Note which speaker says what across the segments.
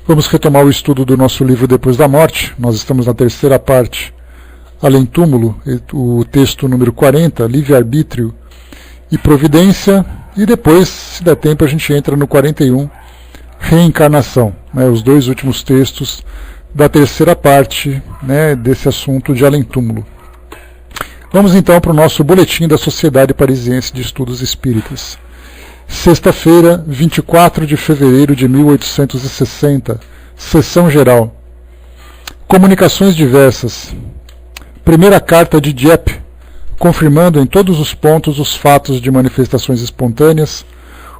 Speaker 1: Vamos retomar o estudo do nosso livro Depois da Morte. Nós estamos na terceira parte, Além Túmulo, o texto número 40, Livre-Arbítrio e Providência, e depois, se der tempo, a gente entra no 41, Reencarnação, os dois últimos textos da terceira parte desse assunto de Além Túmulo. Vamos então para o nosso boletim da Sociedade Parisiense de Estudos Espíritas. Sexta-feira, 24 de fevereiro de 1860, Sessão Geral. Comunicações diversas. Primeira carta de Dieppe, confirmando em todos os pontos os fatos de manifestações espontâneas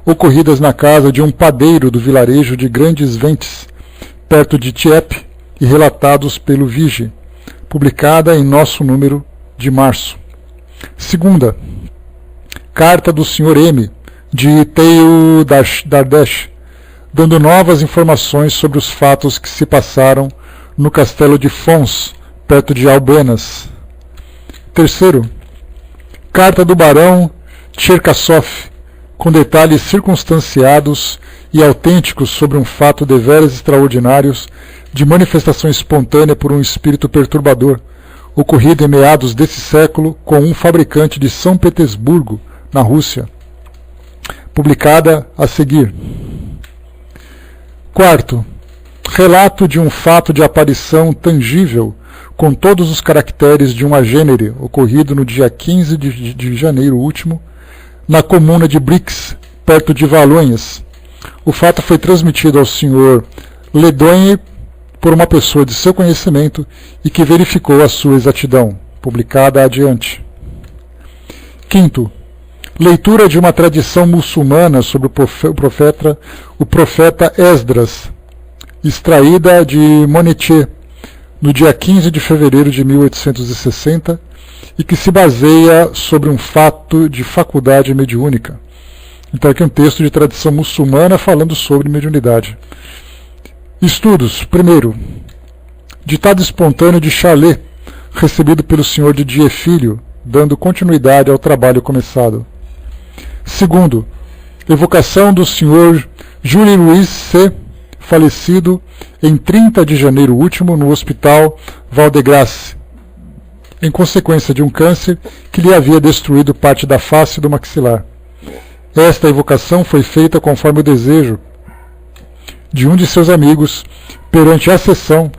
Speaker 1: ocorridas na casa de um padeiro do vilarejo de Grandes Ventes, perto de Dieppe, e relatados pelo Vige, publicada em nosso número de março. Segunda, carta do Sr. M, de Teio Dardesh, dando novas informações sobre os fatos que se passaram no castelo de Fons, perto de Albenas. Terceiro, carta do barão Tcherkassov, com detalhes circunstanciados e autênticos sobre um fato deveras extraordinários de manifestação espontânea por um espírito perturbador, ocorrido em meados desse século com um fabricante de São Petersburgo, na Rússia. Publicada a seguir. Quarto, relato de um fato de aparição tangível com todos os caracteres de um agênere ocorrido no dia 15 de janeiro último, na comuna de Brix, perto de Valonhas. O fato foi transmitido ao Sr. Ledonhe por uma pessoa de seu conhecimento e que verificou a sua exatidão. Publicada adiante. Quinto, leitura de uma tradição muçulmana sobre o profeta Esdras, extraída de Monetier, no dia 15 de fevereiro de 1860, e que se baseia sobre um fato de faculdade mediúnica. Então aqui um texto de tradição muçulmana falando sobre mediunidade. Estudos. Primeiro, ditado espontâneo de Charlet, recebido pelo Sr. Didier Filho, dando continuidade ao trabalho começado. Segundo, evocação do Sr. Júlio-Luiz C., falecido em 30 de janeiro último no Hospital Val-de-Grâce, em consequência de um câncer que lhe havia destruído parte da face do maxilar. Esta evocação foi feita conforme o desejo de um de seus amigos perante a sessão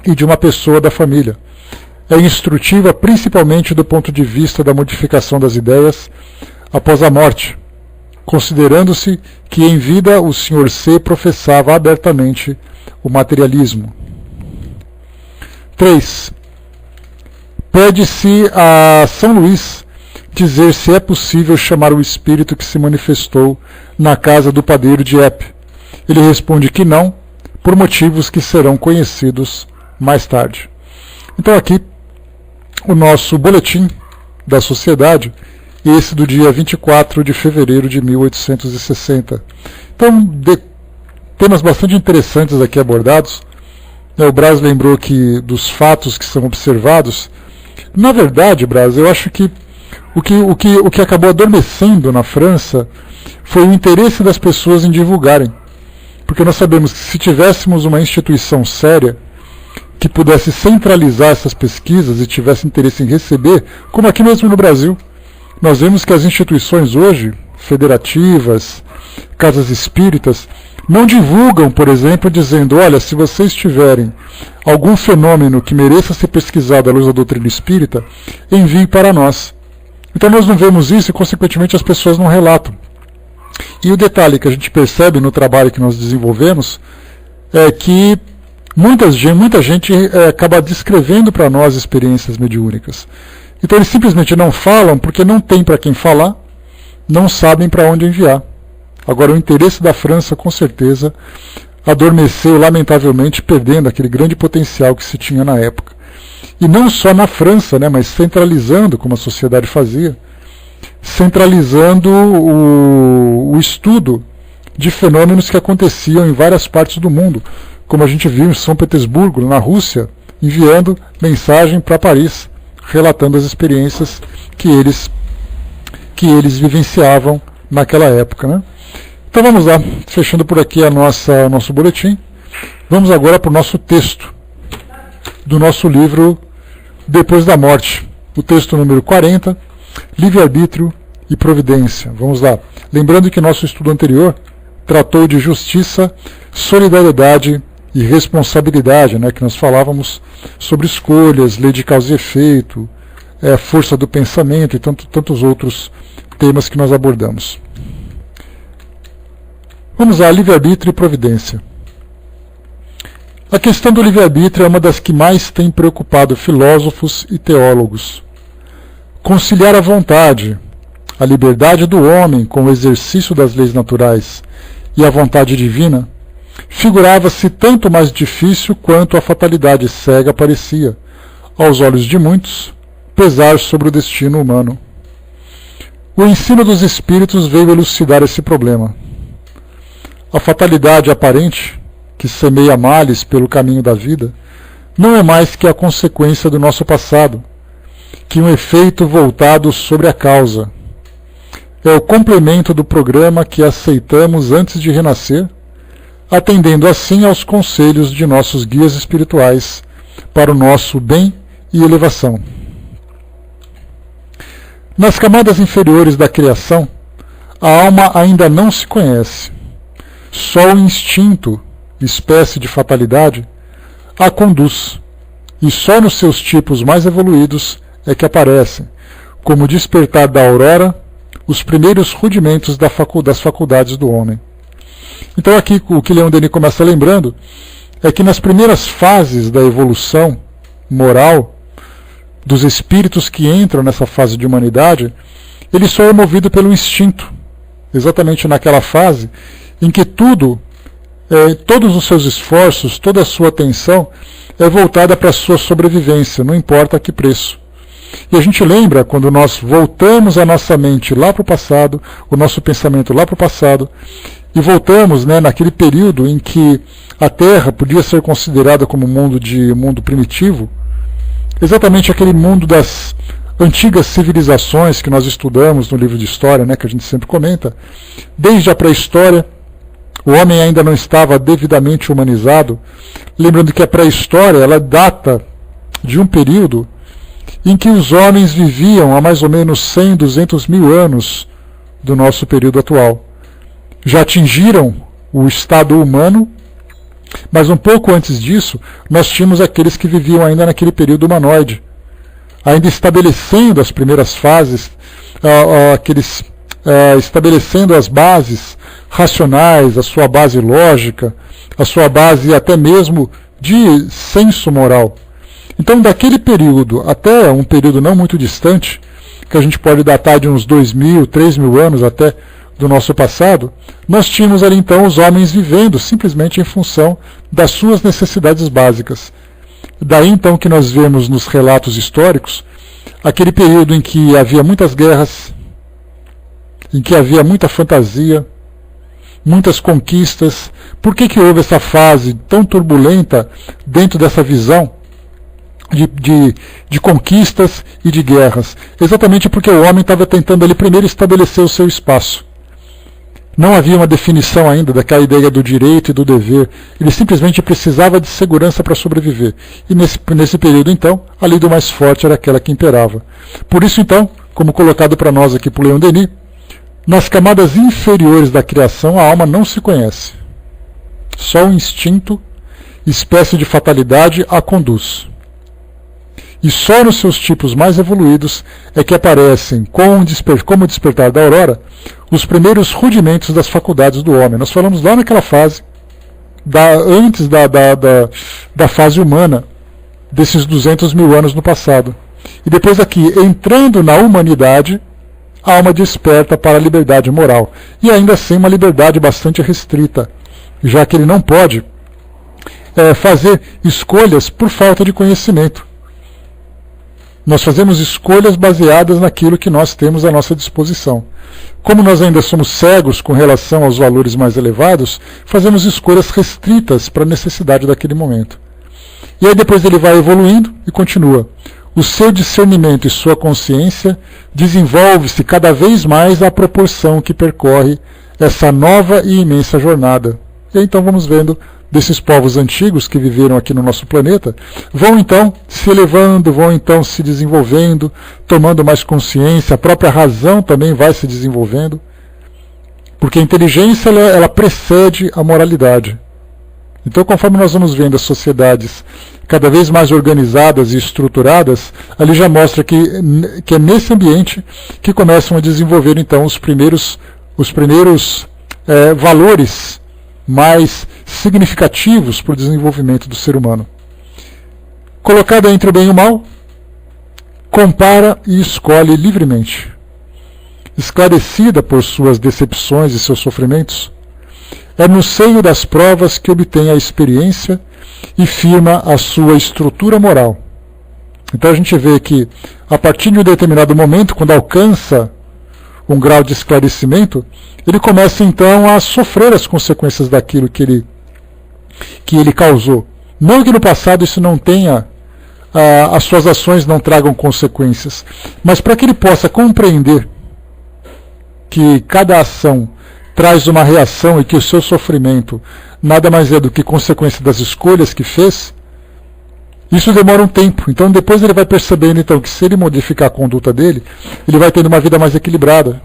Speaker 1: e de uma pessoa da família. É instrutiva principalmente do ponto de vista da modificação das ideias após a morte, considerando-se que em vida o Sr. C. professava abertamente o materialismo. 3. Pede-se a São Luís dizer se é possível chamar o espírito que se manifestou na casa do padeiro de Dieppe. Ele responde que não, por motivos que serão conhecidos mais tarde. Então aqui o nosso boletim da sociedade, esse do dia 24 de fevereiro de 1860. Então, temas bastante interessantes aqui abordados. O Braz lembrou que dos fatos que são observados. Na verdade, Braz, eu acho que o que acabou adormecendo na França foi o interesse das pessoas em divulgarem. Porque nós sabemos que se tivéssemos uma instituição séria que pudesse centralizar essas pesquisas e tivesse interesse em receber, como aqui mesmo no Brasil, nós vemos que as instituições hoje, federativas, casas espíritas, não divulgam, por exemplo, dizendo, olha, se vocês tiverem algum fenômeno que mereça ser pesquisado à luz da doutrina espírita, envie para nós. Então nós não vemos isso e, consequentemente, as pessoas não relatam. E o detalhe que a gente percebe no trabalho que nós desenvolvemos é que muita gente acaba descrevendo para nós experiências mediúnicas. Então eles simplesmente não falam porque não tem para quem falar, não sabem para onde enviar. Agora o interesse da França, com certeza, adormeceu lamentavelmente, perdendo aquele grande potencial que se tinha na época. E não só na França, mas centralizando, como a sociedade fazia, centralizando o estudo de fenômenos que aconteciam em várias partes do mundo, como a gente viu em São Petersburgo, na Rússia, enviando mensagem para Paris, relatando as experiências que eles vivenciavam naquela época. Então vamos lá, fechando por aqui nosso boletim. Vamos agora para o nosso texto do nosso livro Depois da Morte. O texto número 40, Livre-arbítrio e Providência. Vamos lá. Lembrando que nosso estudo anterior tratou de justiça, solidariedade e responsabilidade, né, que nós falávamos sobre escolhas, lei de causa e efeito, força do pensamento e tantos outros temas que nós abordamos. Vamos lá, livre-arbítrio e providência. A questão do livre-arbítrio é uma das que mais tem preocupado filósofos e teólogos. Conciliar a vontade, a liberdade do homem com o exercício das leis naturais e a vontade divina, figurava-se tanto mais difícil quanto a fatalidade cega parecia, aos olhos de muitos, pesar sobre o destino humano. O ensino dos espíritos veio elucidar esse problema. A fatalidade aparente, que semeia males pelo caminho da vida, não é mais que a consequência do nosso passado, que um efeito voltado sobre a causa. É o complemento do programa que aceitamos antes de renascer, atendendo assim aos conselhos de nossos guias espirituais para o nosso bem e elevação. Nas camadas inferiores da criação, a alma ainda não se conhece. Só o instinto, espécie de fatalidade, a conduz, e só nos seus tipos mais evoluídos é que aparecem, como o despertar da aurora, os primeiros rudimentos das faculdades do homem. Então aqui o que Leon Denis começa lembrando é que nas primeiras fases da evolução moral dos espíritos que entram nessa fase de humanidade, ele só é movido pelo instinto, exatamente naquela fase em que todos os seus esforços, toda a sua atenção é voltada para a sua sobrevivência, não importa a que preço. E a gente lembra, quando nós voltamos a nossa mente lá para o passado, o nosso pensamento lá para o passado, e voltamos, né, naquele período em que a Terra podia ser considerada como mundo primitivo, exatamente aquele mundo das antigas civilizações que nós estudamos no livro de história, né, que a gente sempre comenta, desde a pré-história. O homem ainda não estava devidamente humanizado. Lembrando que a pré-história ela data de um período em que os homens viviam há mais ou menos 100, 200 mil anos do nosso período atual. Já atingiram o estado humano, mas um pouco antes disso, nós tínhamos aqueles que viviam ainda naquele período humanoide, ainda estabelecendo as primeiras fases, estabelecendo as bases racionais, a sua base lógica, a sua base até mesmo de senso moral. Então, daquele período até um período não muito distante, que a gente pode datar de uns 2.000, 3.000 anos até do nosso passado, nós tínhamos ali então os homens vivendo simplesmente em função das suas necessidades básicas. Daí então que nós vemos nos relatos históricos aquele período em que havia muitas guerras, em que havia muita fantasia, muitas conquistas. Por que houve essa fase tão turbulenta dentro dessa visão de conquistas e de guerras? Exatamente porque o homem estava tentando ali primeiro estabelecer o seu espaço. Não havia uma definição ainda daquela ideia do direito e do dever. Ele simplesmente precisava de segurança para sobreviver. E nesse período, então, a lei do mais forte era aquela que imperava. Por isso, então, como colocado para nós aqui por Leon Denis, nas camadas inferiores da criação, a alma não se conhece. Só o instinto, espécie de fatalidade, a conduz. E só nos seus tipos mais evoluídos é que aparecem, como o despertar da aurora, os primeiros rudimentos das faculdades do homem. Nós falamos lá naquela fase, antes da fase humana, desses 200 mil anos no passado. E depois aqui, entrando na humanidade, a alma desperta para a liberdade moral. E ainda assim uma liberdade bastante restrita, já que ele não pode fazer escolhas por falta de conhecimento. Nós fazemos escolhas baseadas naquilo que nós temos à nossa disposição. Como nós ainda somos cegos com relação aos valores mais elevados, fazemos escolhas restritas para a necessidade daquele momento. E aí depois ele vai evoluindo e continua. O seu discernimento e sua consciência desenvolve-se cada vez mais à proporção que percorre essa nova e imensa jornada. E aí, então vamos vendo desses povos antigos que viveram aqui no nosso planeta, vão então se elevando, vão então se desenvolvendo, tomando mais consciência, a própria razão também vai se desenvolvendo, porque a inteligência ela precede a moralidade. Então, conforme nós vamos vendo as sociedades cada vez mais organizadas e estruturadas, ali já mostra que é nesse ambiente que começam a desenvolver então os primeiros valores mais significativos para o desenvolvimento do ser humano. Colocada entre o bem e o mal, compara e escolhe livremente. Esclarecida por suas decepções e seus sofrimentos, é no seio das provas que obtém a experiência e firma a sua estrutura moral. Então a gente vê que, a partir de um determinado momento, quando alcança um grau de esclarecimento, ele começa então a sofrer as consequências daquilo que ele causou. Não que no passado isso não tenha, as suas ações não tragam consequências, mas para que ele possa compreender que cada ação traz uma reação e que o seu sofrimento nada mais é do que consequência das escolhas que fez, isso demora um tempo. Então depois ele vai percebendo então, que se ele modificar a conduta dele, ele vai tendo uma vida mais equilibrada.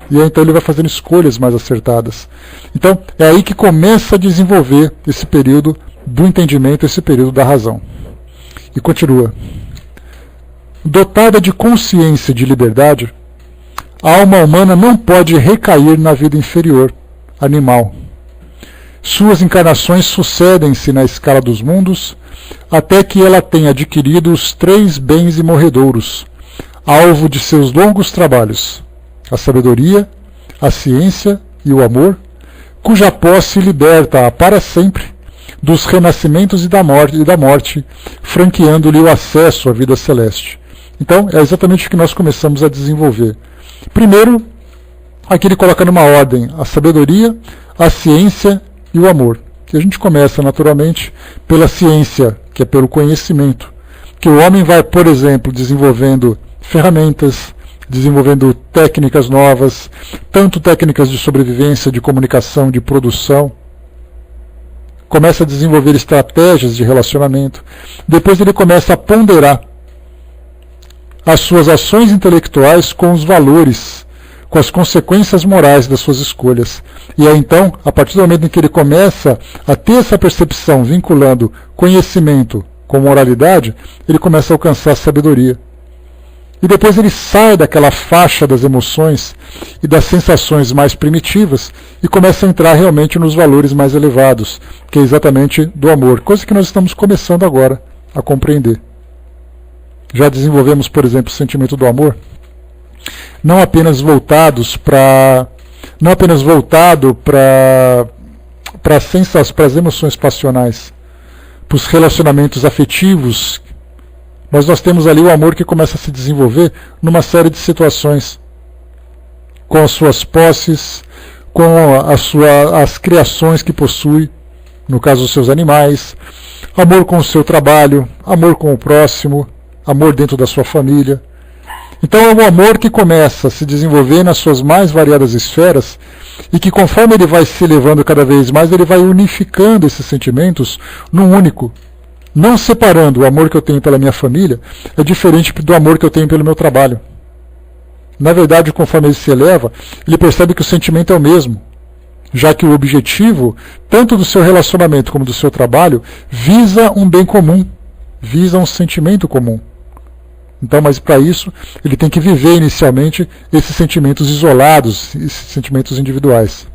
Speaker 1: E aí, então ele vai fazendo escolhas mais acertadas. Então é aí que começa a desenvolver esse período do entendimento, esse período da razão. E continua. Dotada de consciência e de liberdade, a alma humana não pode recair na vida inferior, animal. Suas encarnações sucedem-se na escala dos mundos, até que ela tenha adquirido os 3 bens imorredouros, alvo de seus longos trabalhos: a sabedoria, a ciência e o amor, cuja posse liberta-a para sempre dos renascimentos e da morte, franqueando-lhe o acesso à vida celeste. Então, é exatamente o que nós começamos a desenvolver. Primeiro, aqui ele coloca numa ordem a sabedoria, a ciência e o amor. Que a gente começa naturalmente pela ciência, que é pelo conhecimento. Que o homem vai, por exemplo, desenvolvendo ferramentas, desenvolvendo técnicas novas, tanto técnicas de sobrevivência, de comunicação, de produção. Começa a desenvolver estratégias de relacionamento. Depois ele começa a ponderar as suas ações intelectuais com os valores, com as consequências morais das suas escolhas. E aí então, a partir do momento em que ele começa a ter essa percepção vinculando conhecimento com moralidade, ele começa a alcançar a sabedoria. E depois ele sai daquela faixa das emoções e das sensações mais primitivas e começa a entrar realmente nos valores mais elevados, que é exatamente do amor, coisa que nós estamos começando agora a compreender. Já desenvolvemos, por exemplo, o sentimento do amor, não apenas voltado para as emoções passionais, para os relacionamentos afetivos, mas nós temos ali o amor que começa a se desenvolver numa série de situações, com as suas posses, com as criações que possui, no caso dos seus animais, amor com o seu trabalho, amor com o próximo, amor dentro da sua família. Então é um amor que começa a se desenvolver nas suas mais variadas esferas e que, conforme ele vai se elevando cada vez mais, ele vai unificando esses sentimentos num único. Não separando o amor que eu tenho pela minha família é diferente do amor que eu tenho pelo meu trabalho. Na verdade, conforme ele se eleva, ele percebe que o sentimento é o mesmo, já que o objetivo, tanto do seu relacionamento como do seu trabalho, visa um bem comum, visa um sentimento comum. Então, mas para isso, ele tem que viver inicialmente esses sentimentos isolados, esses sentimentos individuais.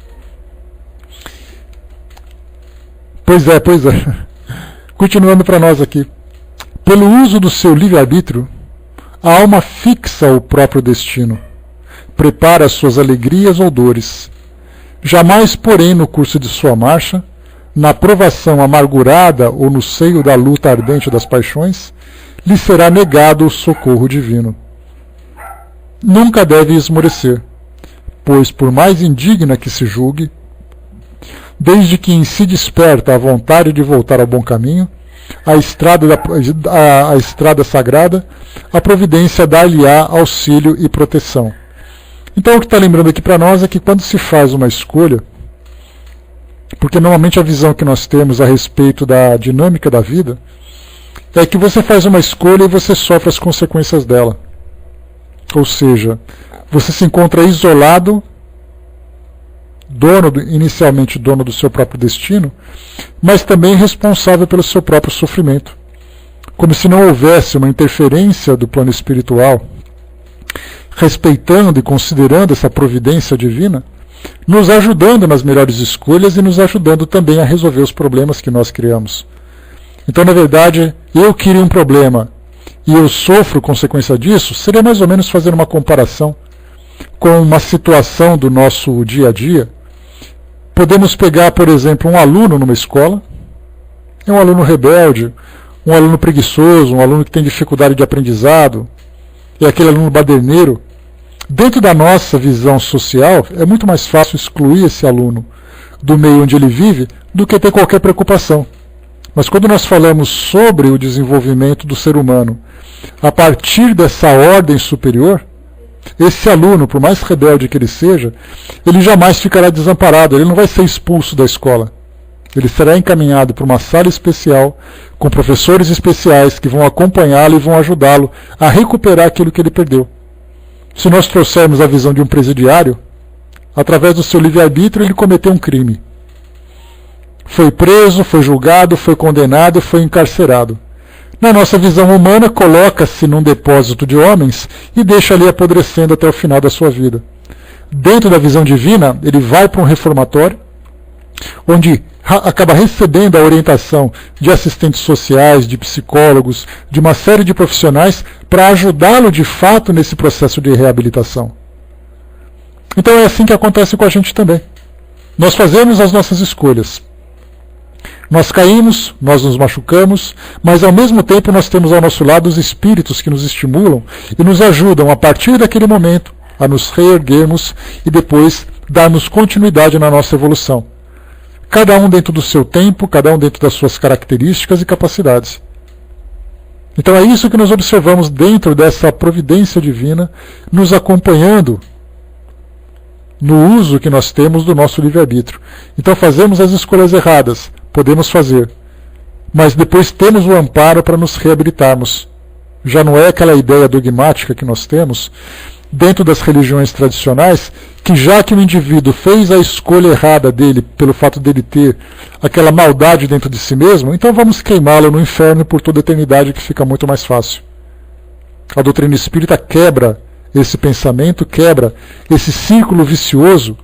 Speaker 1: Pois é. Continuando para nós aqui. Pelo uso do seu livre-arbítrio, a alma fixa o próprio destino, prepara as suas alegrias ou dores. Jamais, porém, no curso de sua marcha, na provação amargurada ou no seio da luta ardente das paixões, lhe será negado o socorro divino. Nunca deve esmorecer, pois, por mais indigna que se julgue, desde que em si desperta a vontade de voltar ao bom caminho, a estrada sagrada, a providência dar-lhe-á auxílio e proteção. Então o que está lembrando aqui para nós é que quando se faz uma escolha, porque normalmente a visão que nós temos a respeito da dinâmica da vida é que você faz uma escolha e você sofre as consequências dela. Ou seja, você se encontra isolado, inicialmente dono do seu próprio destino, mas também responsável pelo seu próprio sofrimento. Como se não houvesse uma interferência do plano espiritual, respeitando e considerando essa providência divina, nos ajudando nas melhores escolhas e nos ajudando também a resolver os problemas que nós criamos. Então, na verdade, eu queria um problema e eu sofro consequência disso, seria mais ou menos fazer uma comparação com uma situação do nosso dia a dia. Podemos pegar, por exemplo, um aluno numa escola, é um aluno rebelde, um aluno preguiçoso, um aluno que tem dificuldade de aprendizado, é aquele aluno baderneiro. Dentro da nossa visão social, é muito mais fácil excluir esse aluno do meio onde ele vive do que ter qualquer preocupação. Mas quando nós falamos sobre o desenvolvimento do ser humano, a partir dessa ordem superior, esse aluno, por mais rebelde que ele seja, ele jamais ficará desamparado, ele não vai ser expulso da escola. Ele será encaminhado para uma sala especial, com professores especiais que vão acompanhá-lo e vão ajudá-lo a recuperar aquilo que ele perdeu. Se nós trouxermos a visão de um presidiário, através do seu livre-arbítrio ele cometeu um crime. Foi preso, foi julgado, foi condenado, foi encarcerado. Na nossa visão humana, coloca-se num depósito de homens e deixa ali apodrecendo até o final da sua vida. Dentro da visão divina, ele vai para um reformatório, onde acaba recebendo a orientação de assistentes sociais, de psicólogos, de uma série de profissionais para ajudá-lo de fato nesse processo de reabilitação. Então é assim que acontece com a gente também. Nós fazemos as nossas escolhas. Nós caímos, nós nos machucamos, mas ao mesmo tempo nós temos ao nosso lado os espíritos que nos estimulam e nos ajudam a partir daquele momento a nos reerguermos e depois darmos continuidade na nossa evolução. Cada um dentro do seu tempo, cada um dentro das suas características e capacidades. Então é isso que nós observamos dentro dessa providência divina, nos acompanhando no uso que nós temos do nosso livre-arbítrio. Então fazemos as escolhas erradas, podemos fazer, mas depois temos o amparo para nos reabilitarmos. Já não é aquela ideia dogmática que nós temos dentro das religiões tradicionais, que já que o indivíduo fez a escolha errada dele, pelo fato dele ter aquela maldade dentro de si mesmo, então vamos queimá-lo no inferno por toda a eternidade, que fica muito mais fácil. A doutrina espírita quebra esse pensamento, quebra esse círculo vicioso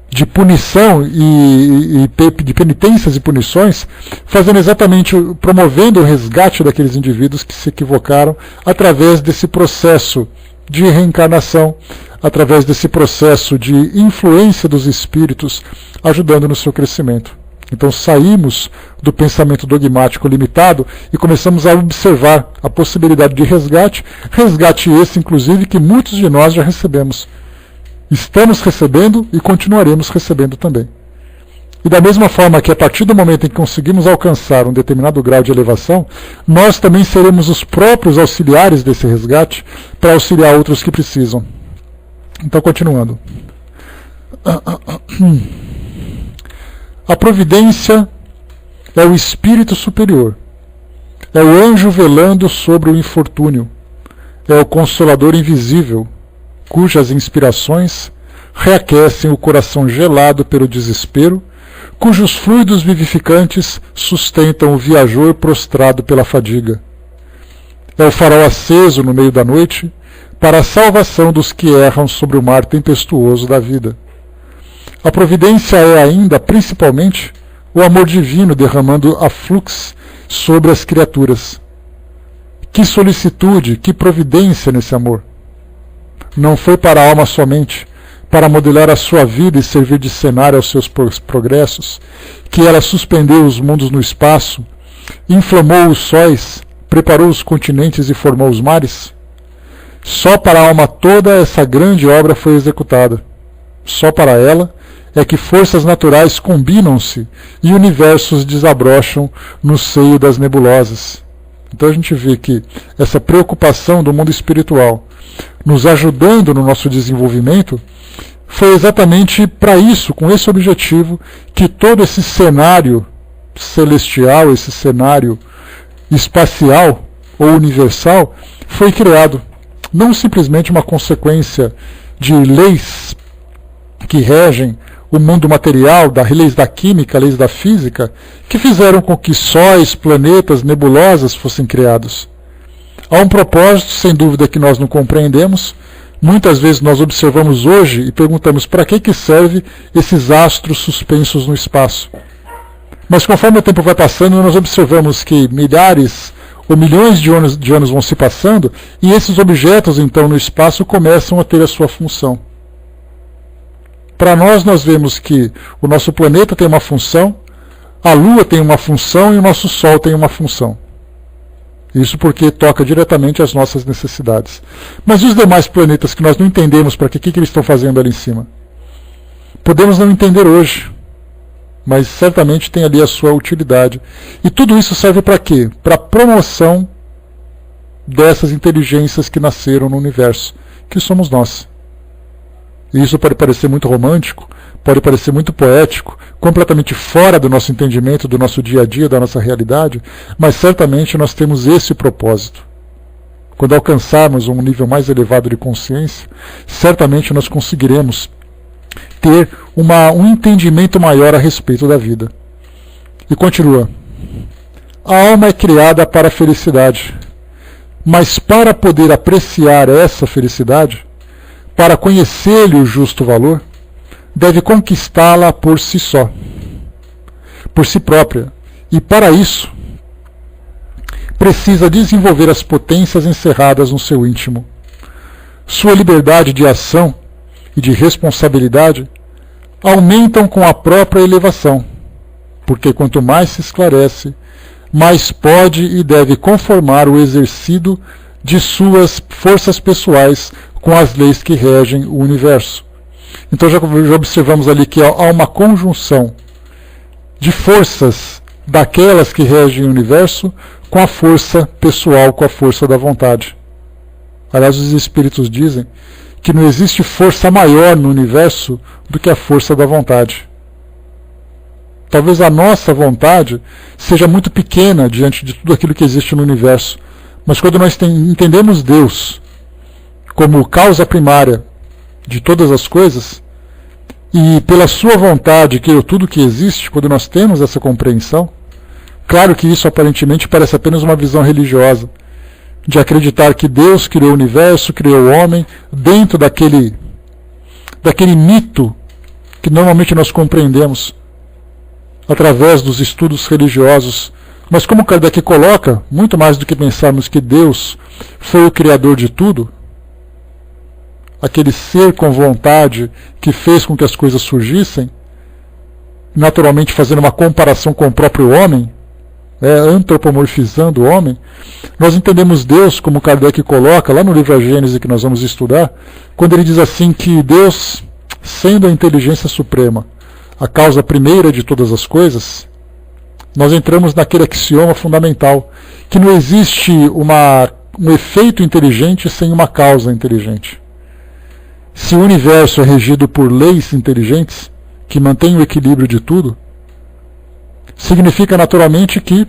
Speaker 1: de punição e de penitências e punições, fazendo exatamente, promovendo o resgate daqueles indivíduos que se equivocaram através desse processo de reencarnação, através desse processo de influência dos espíritos, ajudando no seu crescimento. Então saímos do pensamento dogmático limitado e começamos a observar a possibilidade de resgate, resgate esse, inclusive, que muitos de nós já recebemos. Estamos recebendo e continuaremos recebendo também. E da mesma forma que a partir do momento em que conseguimos alcançar um determinado grau de elevação, nós também seremos os próprios auxiliares desse resgate para auxiliar outros que precisam. Então, continuando. A providência é o espírito superior, é o anjo velando sobre o infortúnio, é o consolador invisível, cujas inspirações reaquecem o coração gelado pelo desespero, cujos fluidos vivificantes sustentam o viajor prostrado pela fadiga. É o farol aceso no meio da noite para a salvação dos que erram sobre o mar tempestuoso da vida. A providência é ainda, principalmente, o amor divino derramando a flux sobre as criaturas. Que solicitude, que providência nesse amor! Não foi para a alma somente, para modelar a sua vida e servir de cenário aos seus progressos, que ela suspendeu os mundos no espaço, inflamou os sóis, preparou os continentes e formou os mares? Só para a alma toda essa grande obra foi executada. Só para ela é que forças naturais combinam-se e universos desabrocham no seio das nebulosas. Então a gente vê que essa preocupação do mundo espiritual nos ajudando no nosso desenvolvimento foi exatamente para isso, com esse objetivo, que todo esse cenário celestial, esse cenário espacial ou universal foi criado. Não simplesmente uma consequência de leis que regem o mundo material, leis da química, leis da física, que fizeram com que sóis, planetas, nebulosas fossem criados. Há um propósito, sem dúvida, que nós não compreendemos. Muitas vezes nós observamos hoje e perguntamos para que serve esses astros suspensos no espaço. Mas conforme o tempo vai passando, nós observamos que milhares ou milhões de anos vão se passando e esses objetos, então, no espaço começam a ter a sua função. Para nós vemos que o nosso planeta tem uma função, a Lua tem uma função e o nosso Sol tem uma função. Isso porque toca diretamente às nossas necessidades. Mas e os demais planetas que nós não entendemos para que eles estão fazendo ali em cima? Podemos não entender hoje, mas certamente tem ali a sua utilidade. E tudo isso serve para quê? Para a promoção dessas inteligências que nasceram no universo, que somos nós. E isso pode parecer muito romântico, pode parecer muito poético, completamente fora do nosso entendimento, do nosso dia a dia, da nossa realidade, mas certamente nós temos esse propósito. Quando alcançarmos um nível mais elevado de consciência, certamente nós conseguiremos ter um entendimento maior a respeito da vida. E continua. A alma é criada para a felicidade, mas para poder apreciar essa felicidade, para conhecer-lhe o justo valor, deve conquistá-la por si só, por si própria, e para isso precisa desenvolver as potências encerradas no seu íntimo. Sua liberdade de ação e de responsabilidade aumentam com a própria elevação, porque quanto mais se esclarece, mais pode e deve conformar o exercício de suas forças pessoais com as leis que regem o universo. Então já observamos ali que há uma conjunção de forças daquelas que regem o universo com a força pessoal, com a força da vontade. Aliás, os espíritos dizem que não existe força maior no universo do que a força da vontade. Talvez a nossa vontade seja muito pequena diante de tudo aquilo que existe no universo, mas quando nós entendemos Deus como causa primária de todas as coisas, e pela sua vontade criou tudo que existe, quando nós temos essa compreensão, claro que isso aparentemente parece apenas uma visão religiosa, de acreditar que Deus criou o universo, criou o homem, dentro daquele mito que normalmente nós compreendemos através dos estudos religiosos. Mas como Kardec coloca, muito mais do que pensarmos que Deus foi o criador de tudo, aquele ser com vontade que fez com que as coisas surgissem, naturalmente fazendo uma comparação com o próprio homem, antropomorfizando o homem, nós entendemos Deus, como Kardec coloca lá no livro A Gênese que nós vamos estudar, quando ele diz assim que Deus, sendo a inteligência suprema, a causa primeira de todas as coisas, nós entramos naquele axioma fundamental, que não existe um efeito inteligente sem uma causa inteligente. Se o universo é regido por leis inteligentes, que mantêm o equilíbrio de tudo, significa naturalmente que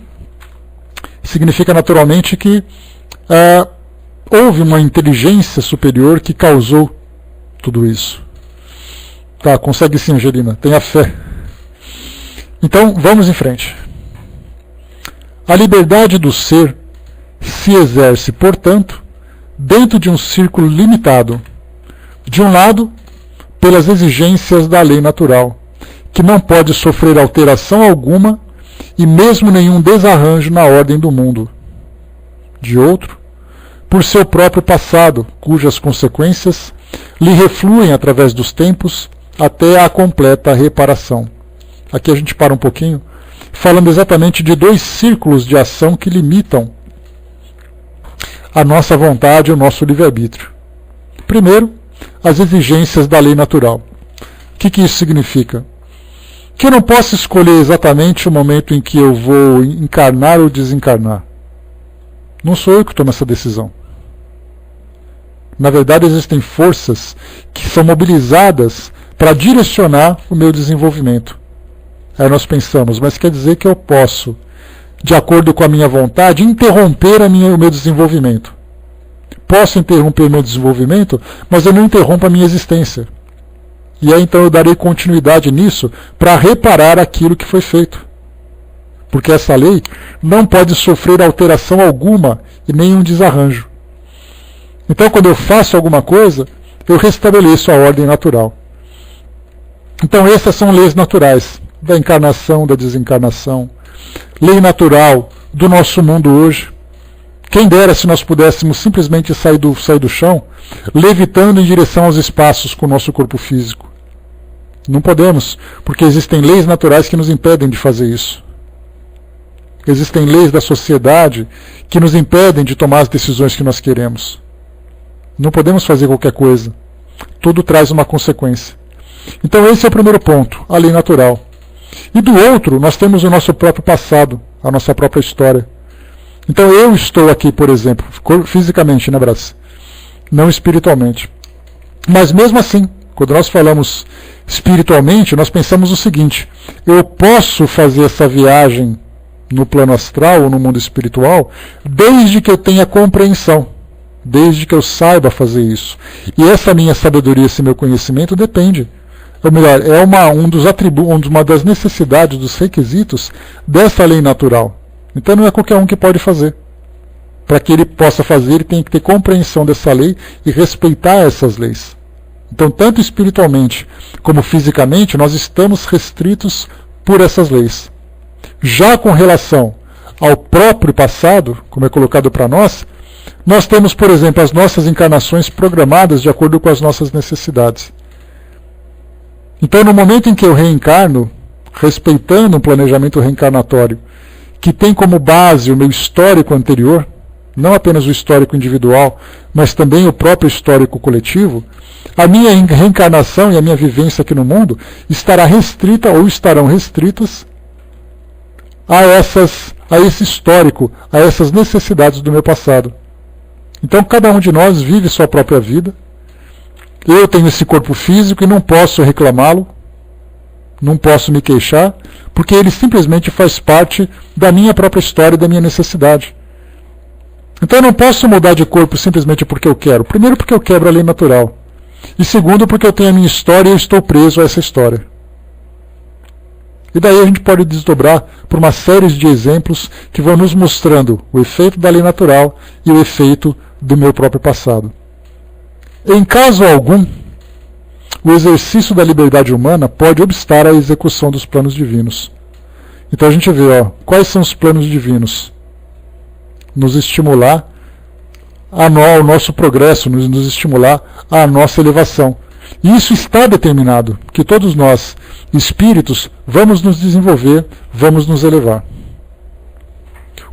Speaker 1: houve uma inteligência superior que causou tudo isso. Tá, consegue sim, Angelina, tenha fé. Então, vamos em frente. A liberdade do ser se exerce, portanto, dentro de um círculo limitado. De um lado, pelas exigências da lei natural, que não pode sofrer alteração alguma e mesmo nenhum desarranjo na ordem do mundo. De outro, por seu próprio passado, cujas consequências lhe refluem através dos tempos até a completa reparação. Aqui a gente para um pouquinho, falando exatamente de dois círculos de ação que limitam a nossa vontade e o nosso livre-arbítrio. Primeiro, as exigências da lei natural. O que isso significa? Que eu não posso escolher exatamente o momento em que eu vou encarnar ou desencarnar. Não sou eu que tomo essa decisão. Na verdade, existem forças que são mobilizadas para direcionar o meu desenvolvimento. Aí nós pensamos, mas quer dizer que eu posso, de acordo com a minha vontade, interromper o meu desenvolvimento. Posso interromper o meu desenvolvimento, mas eu não interrompo a minha existência. E aí então eu darei continuidade nisso para reparar aquilo que foi feito. Porque essa lei não pode sofrer alteração alguma e nenhum desarranjo. Então quando eu faço alguma coisa, eu restabeleço a ordem natural. Então essas são leis naturais, da encarnação, da desencarnação, lei natural do nosso mundo hoje. Quem dera se nós pudéssemos simplesmente sair do chão, levitando em direção aos espaços com o nosso corpo físico. Não podemos, porque existem leis naturais que nos impedem de fazer isso. Existem leis da sociedade que nos impedem de tomar as decisões que nós queremos. Não podemos fazer qualquer coisa. Tudo traz uma consequência. Então esse é o primeiro ponto, a lei natural. E do outro, nós temos o nosso próprio passado, a nossa própria história. Então eu estou aqui, por exemplo, fisicamente, né, Brás? Não espiritualmente. Mas mesmo assim, quando nós falamos espiritualmente, nós pensamos o seguinte: eu posso fazer essa viagem no plano astral ou no mundo espiritual desde que eu tenha compreensão, desde que eu saiba fazer isso. E essa minha sabedoria, esse meu conhecimento depende. Ou melhor, é uma das necessidades, dos requisitos dessa lei natural. Então não é qualquer um que pode fazer. Para que ele possa fazer, ele tem que ter compreensão dessa lei e respeitar essas leis. Então, tanto espiritualmente como fisicamente, nós estamos restritos por essas leis. Já com relação ao próprio passado, como é colocado para nós temos, por exemplo, as nossas encarnações programadas de acordo com as nossas necessidades. Então, no momento em que eu reencarno, respeitando um planejamento reencarnatório, que tem como base o meu histórico anterior, não apenas o histórico individual, mas também o próprio histórico coletivo, a minha reencarnação e a minha vivência aqui no mundo estará restrita ou estarão restritas a esse histórico, a essas necessidades do meu passado. Então cada um de nós vive sua própria vida. Eu tenho esse corpo físico e não posso reclamá-lo, não posso me queixar, porque ele simplesmente faz parte da minha própria história e da minha necessidade. Então eu não posso mudar de corpo simplesmente porque eu quero. Primeiro, porque eu quebro a lei natural. E segundo, porque eu tenho a minha história e eu estou preso a essa história. E daí a gente pode desdobrar por uma série de exemplos que vão nos mostrando o efeito da lei natural e o efeito do meu próprio passado. Em caso algum, o exercício da liberdade humana pode obstar a execução dos planos divinos. Então a gente vê, quais são os planos divinos? Nos estimular ao nosso progresso, nos estimular à nossa elevação. E isso está determinado, que todos nós, espíritos, vamos nos desenvolver, vamos nos elevar.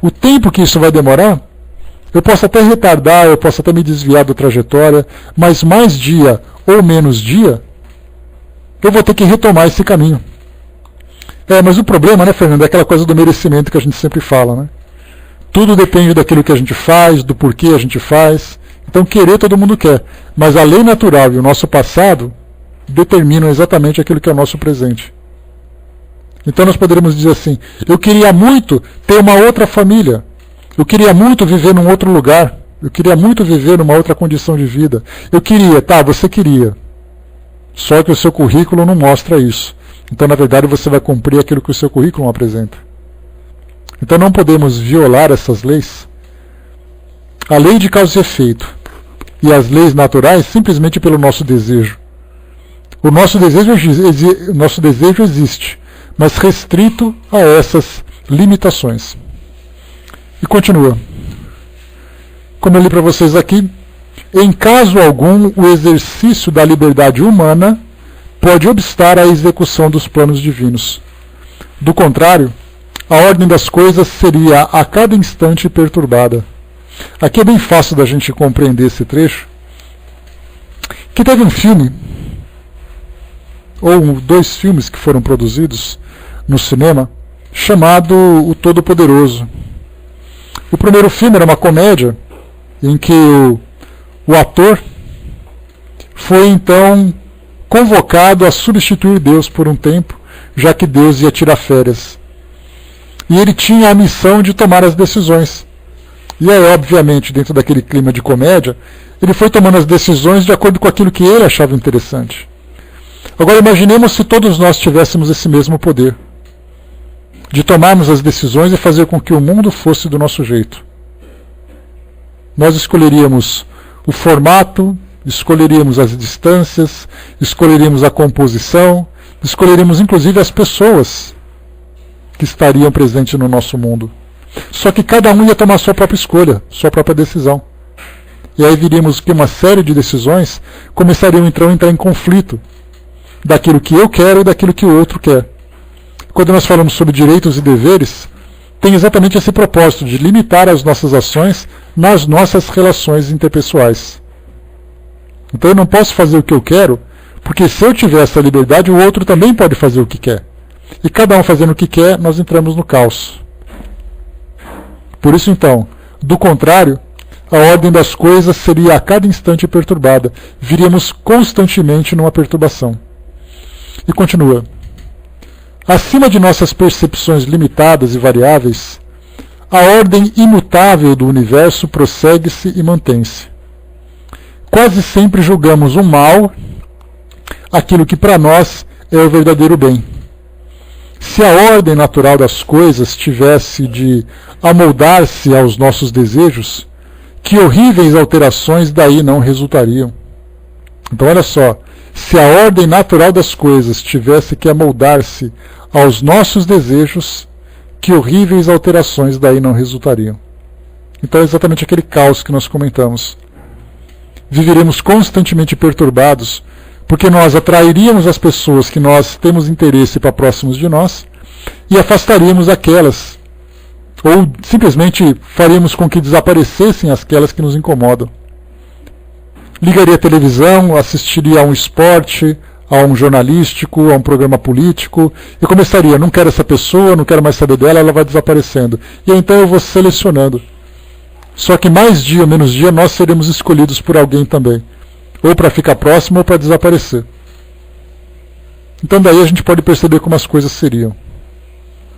Speaker 1: O tempo que isso vai demorar, eu posso até retardar, eu posso até me desviar da trajetória, mas mais dia ou menos dia, eu vou ter que retomar esse caminho. Mas o problema, né, Fernando, é aquela coisa do merecimento que a gente sempre fala, né? Tudo depende daquilo que a gente faz, do porquê a gente faz. Então querer todo mundo quer, mas a lei natural e o nosso passado determinam exatamente aquilo que é o nosso presente. Então nós poderíamos dizer assim: eu queria muito ter uma outra família, eu queria muito viver num outro lugar, eu queria muito viver numa outra condição de vida. Eu queria, você queria. Só que o seu currículo não mostra isso. Então na verdade você vai cumprir aquilo que o seu currículo apresenta. Então não podemos violar essas leis. A lei de causa e efeito e as leis naturais simplesmente pelo nosso desejo. O nosso desejo existe, mas restrito a essas limitações. E continua. Como eu li para vocês aqui, em caso algum, o exercício da liberdade humana pode obstar a execução dos planos divinos. Do contrário, a ordem das coisas seria a cada instante perturbada. Aqui é bem fácil da gente compreender esse trecho, que teve um filme, ou 2 filmes que foram produzidos no cinema, chamado O Todo-Poderoso. O primeiro filme era uma comédia, em que o ator, foi então convocado a substituir Deus por um tempo, já que Deus ia tirar férias. E ele tinha a missão de tomar as decisões. E aí, obviamente, dentro daquele clima de comédia, ele foi tomando as decisões de acordo com aquilo que ele achava interessante. Agora imaginemos se todos nós tivéssemos esse mesmo poder, de tomarmos as decisões e fazer com que o mundo fosse do nosso jeito. Nós escolheríamos o formato, escolheríamos as distâncias, escolheríamos a composição, escolheríamos inclusive as pessoas que estariam presentes no nosso mundo. Só que cada um ia tomar sua própria escolha, sua própria decisão. E aí viríamos que uma série de decisões começariam então a entrar em conflito daquilo que eu quero e daquilo que o outro quer. Quando nós falamos sobre direitos e deveres, tem exatamente esse propósito de limitar as nossas ações nas nossas relações interpessoais. Então eu não posso fazer o que eu quero, porque se eu tiver essa liberdade, o outro também pode fazer o que quer. E cada um fazendo o que quer, nós entramos no caos. Por isso então, do contrário, a ordem das coisas seria a cada instante perturbada. Viríamos constantemente numa perturbação. E continua. Acima de nossas percepções limitadas e variáveis, a ordem imutável do universo prossegue-se e mantém-se. Quase sempre julgamos o mal aquilo que para nós é o verdadeiro bem. Se a ordem natural das coisas tivesse de amoldar-se aos nossos desejos, que horríveis alterações daí não resultariam. Então olha só, se a ordem natural das coisas tivesse que amoldar-se aos nossos desejos, que horríveis alterações daí não resultariam. Então é exatamente aquele caos que nós comentamos. Viveremos constantemente perturbados, porque nós atrairíamos as pessoas que nós temos interesse para próximos de nós e afastaríamos aquelas, ou simplesmente faríamos com que desaparecessem aquelas que nos incomodam. Ligaria a televisão, assistiria a um esporte, a um jornalístico, a um programa político, e começaria, não quero essa pessoa, não quero mais saber dela, ela vai desaparecendo. E então eu vou selecionando. Só que mais dia ou menos dia nós seremos escolhidos por alguém também. Ou para ficar próximo ou para desaparecer. Então daí a gente pode perceber como as coisas seriam.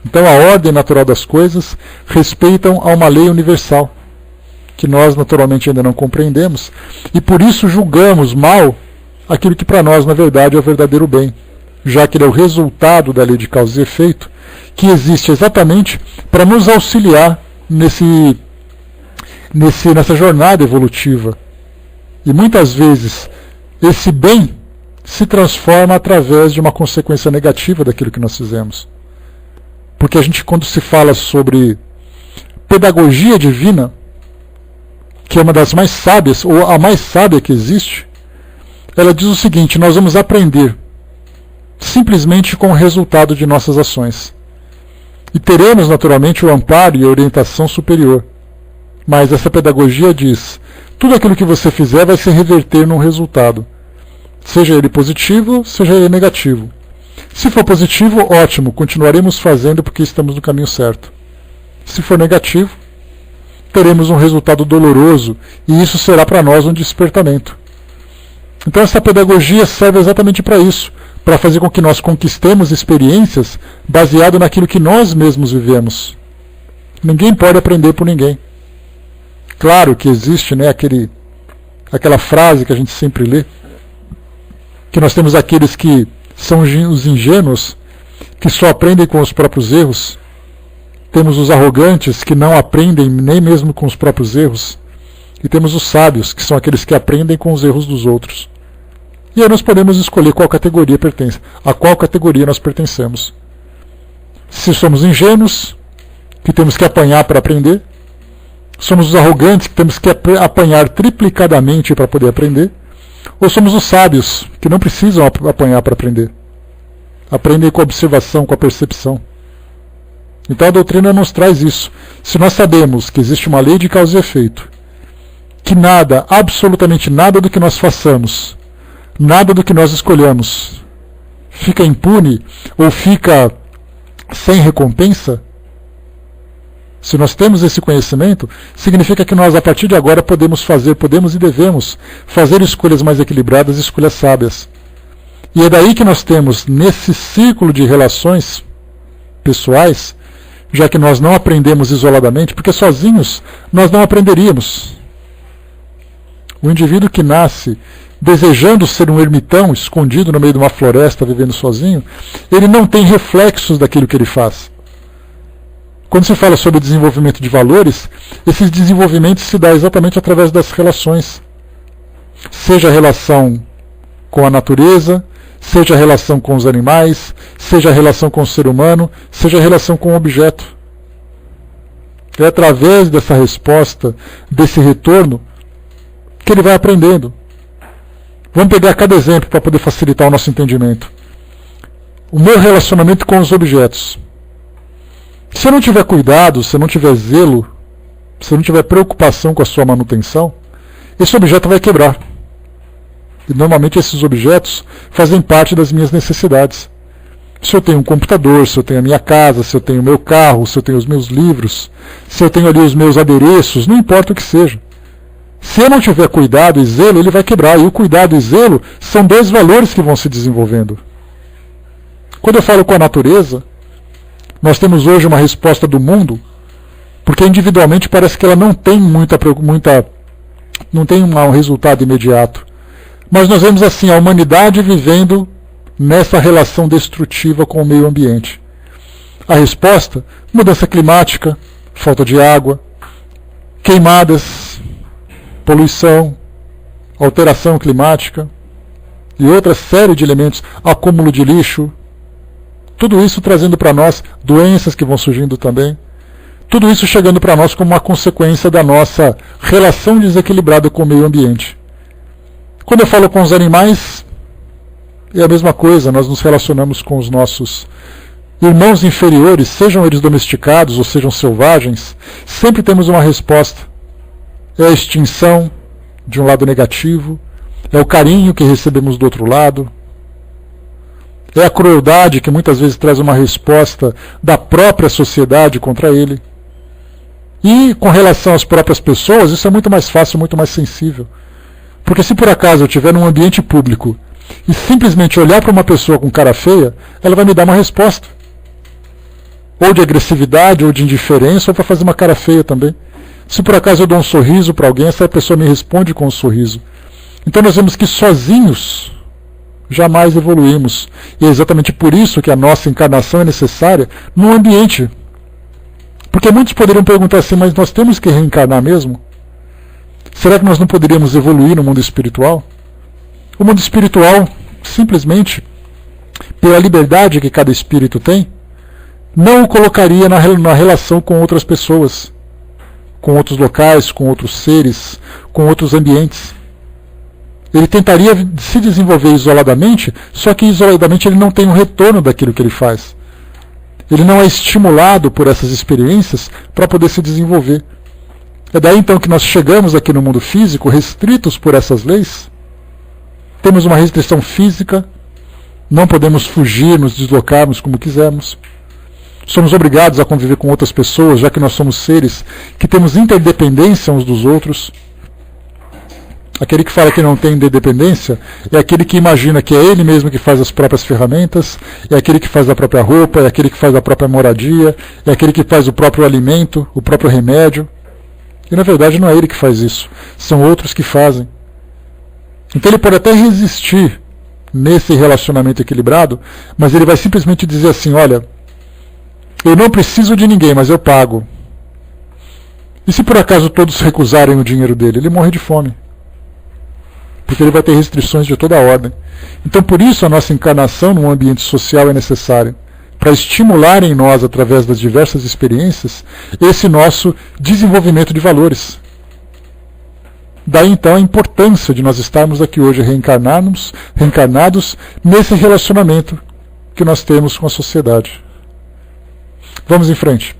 Speaker 1: Então a ordem natural das coisas respeitam a uma lei universal, que nós naturalmente ainda não compreendemos, e por isso julgamos mal aquilo que para nós na verdade é o verdadeiro bem, já que ele é o resultado da lei de causa e efeito, que existe exatamente para nos auxiliar nessa jornada evolutiva. E muitas vezes esse bem se transforma através de uma consequência negativa daquilo que nós fizemos. Porque a gente, quando se fala sobre pedagogia divina, que é uma das mais sábias, ou a mais sábia que existe, ela diz o seguinte: nós vamos aprender simplesmente com o resultado de nossas ações. E teremos naturalmente o amparo e a orientação superior. Mas essa pedagogia diz: tudo aquilo que você fizer vai se reverter num resultado. Seja ele positivo, seja ele negativo. Se for positivo, ótimo, continuaremos fazendo porque estamos no caminho certo. Se for negativo, teremos um resultado doloroso e isso será para nós um despertamento. Então essa pedagogia serve exatamente para isso, para fazer com que nós conquistemos experiências baseado naquilo que nós mesmos vivemos. Ninguém pode aprender por ninguém. Claro que existe, né, aquela frase que a gente sempre lê, que nós temos aqueles que são os ingênuos, que só aprendem com os próprios erros. Temos os arrogantes, que não aprendem nem mesmo com os próprios erros. E temos os sábios, que são aqueles que aprendem com os erros dos outros. E aí nós podemos escolher qual categoria pertence, a qual categoria nós pertencemos. Se somos ingênuos, que temos que apanhar para aprender. Somos os arrogantes, que temos que apanhar triplicadamente para poder aprender. Ou somos os sábios, que não precisam apanhar para aprender. Aprendem com a observação, com a percepção. Então a doutrina nos traz isso. Se nós sabemos que existe uma lei de causa e efeito, que nada, absolutamente nada do que nós façamos, nada do que nós escolhamos, fica impune ou fica sem recompensa, Se nós temos esse conhecimento, significa que nós, a partir de agora, podemos e devemos fazer escolhas mais equilibradas, escolhas sábias. E é daí que nós temos, nesse círculo de relações pessoais, já que nós não aprendemos isoladamente, porque sozinhos nós não aprenderíamos. O indivíduo que nasce desejando ser um ermitão, escondido no meio de uma floresta, vivendo sozinho, ele não tem reflexos daquilo que ele faz. Quando se fala sobre desenvolvimento de valores, esse desenvolvimento se dá exatamente através das relações. Seja a relação com a natureza, seja a relação com os animais, seja a relação com o ser humano, seja a relação com o objeto. É através dessa resposta, desse retorno, que ele vai aprendendo. Vamos pegar cada exemplo para poder facilitar o nosso entendimento. O meu relacionamento com os objetos. Se eu não tiver cuidado, se eu não tiver zelo, se eu não tiver preocupação com a sua manutenção, esse objeto vai quebrar. E normalmente esses objetos fazem parte das minhas necessidades. Se eu tenho um computador, se eu tenho a minha casa, se eu tenho o meu carro, se eu tenho os meus livros, se eu tenho ali os meus adereços, não importa o que seja. Se eu não tiver cuidado e zelo, ele vai quebrar. E o cuidado e zelo são dois valores que vão se desenvolvendo. Quando eu falo com a natureza, nós temos hoje uma resposta do mundo, porque individualmente parece que ela não tem não tem um resultado imediato. Mas nós vemos assim a humanidade vivendo nessa relação destrutiva com o meio ambiente. A resposta: mudança climática, falta de água, queimadas, poluição, alteração climática e outra série de elementos, acúmulo de lixo, tudo isso trazendo para nós doenças que vão surgindo também, tudo isso chegando para nós como uma consequência da nossa relação desequilibrada com o meio ambiente. Quando eu falo com os animais, é a mesma coisa, nós nos relacionamos com os nossos irmãos inferiores, sejam eles domesticados ou sejam selvagens, sempre temos uma resposta. É a extinção de um lado negativo, é o carinho que recebemos do outro lado, é a crueldade que muitas vezes traz uma resposta da própria sociedade contra ele. E com relação às próprias pessoas, isso é muito mais fácil, muito mais sensível. Porque se por acaso eu estiver num ambiente público e simplesmente olhar para uma pessoa com cara feia, ela vai me dar uma resposta. Ou de agressividade, ou de indiferença, ou para fazer uma cara feia também. Se por acaso eu dou um sorriso para alguém, essa pessoa me responde com um sorriso. Então nós vemos que sozinhos jamais evoluímos. E é exatamente por isso que a nossa encarnação é necessária num ambiente. Porque muitos poderiam perguntar assim, mas nós temos que reencarnar mesmo? Será que nós não poderíamos evoluir no mundo espiritual? O mundo espiritual, simplesmente, pela liberdade que cada espírito tem, não o colocaria na relação com outras pessoas, com outros locais, com outros seres, com outros ambientes. Ele tentaria se desenvolver isoladamente, só que isoladamente ele não tem um retorno daquilo que ele faz. Ele não é estimulado por essas experiências para poder se desenvolver. É daí então que nós chegamos aqui no mundo físico, restritos por essas leis. Temos uma restrição física, não podemos fugir, nos deslocarmos como quisermos. Somos obrigados a conviver com outras pessoas, já que nós somos seres que temos interdependência uns dos outros. Aquele que fala que não tem interdependência é aquele que imagina que é ele mesmo que faz as próprias ferramentas, é aquele que faz a própria roupa, é aquele que faz a própria moradia, é aquele que faz o próprio alimento, o próprio remédio. E na verdade não é ele que faz isso, são outros que fazem. Então ele pode até resistir nesse relacionamento equilibrado, mas ele vai simplesmente dizer assim, olha, eu não preciso de ninguém, mas eu pago. E se por acaso todos recusarem o dinheiro dele, ele morre de fome. Porque ele vai ter restrições de toda a ordem. Então por isso a nossa encarnação num ambiente social é necessária, para estimular em nós, através das diversas experiências, esse nosso desenvolvimento de valores. Daí então a importância de nós estarmos aqui hoje reencarnados nesse relacionamento que nós temos com a sociedade. Vamos em frente.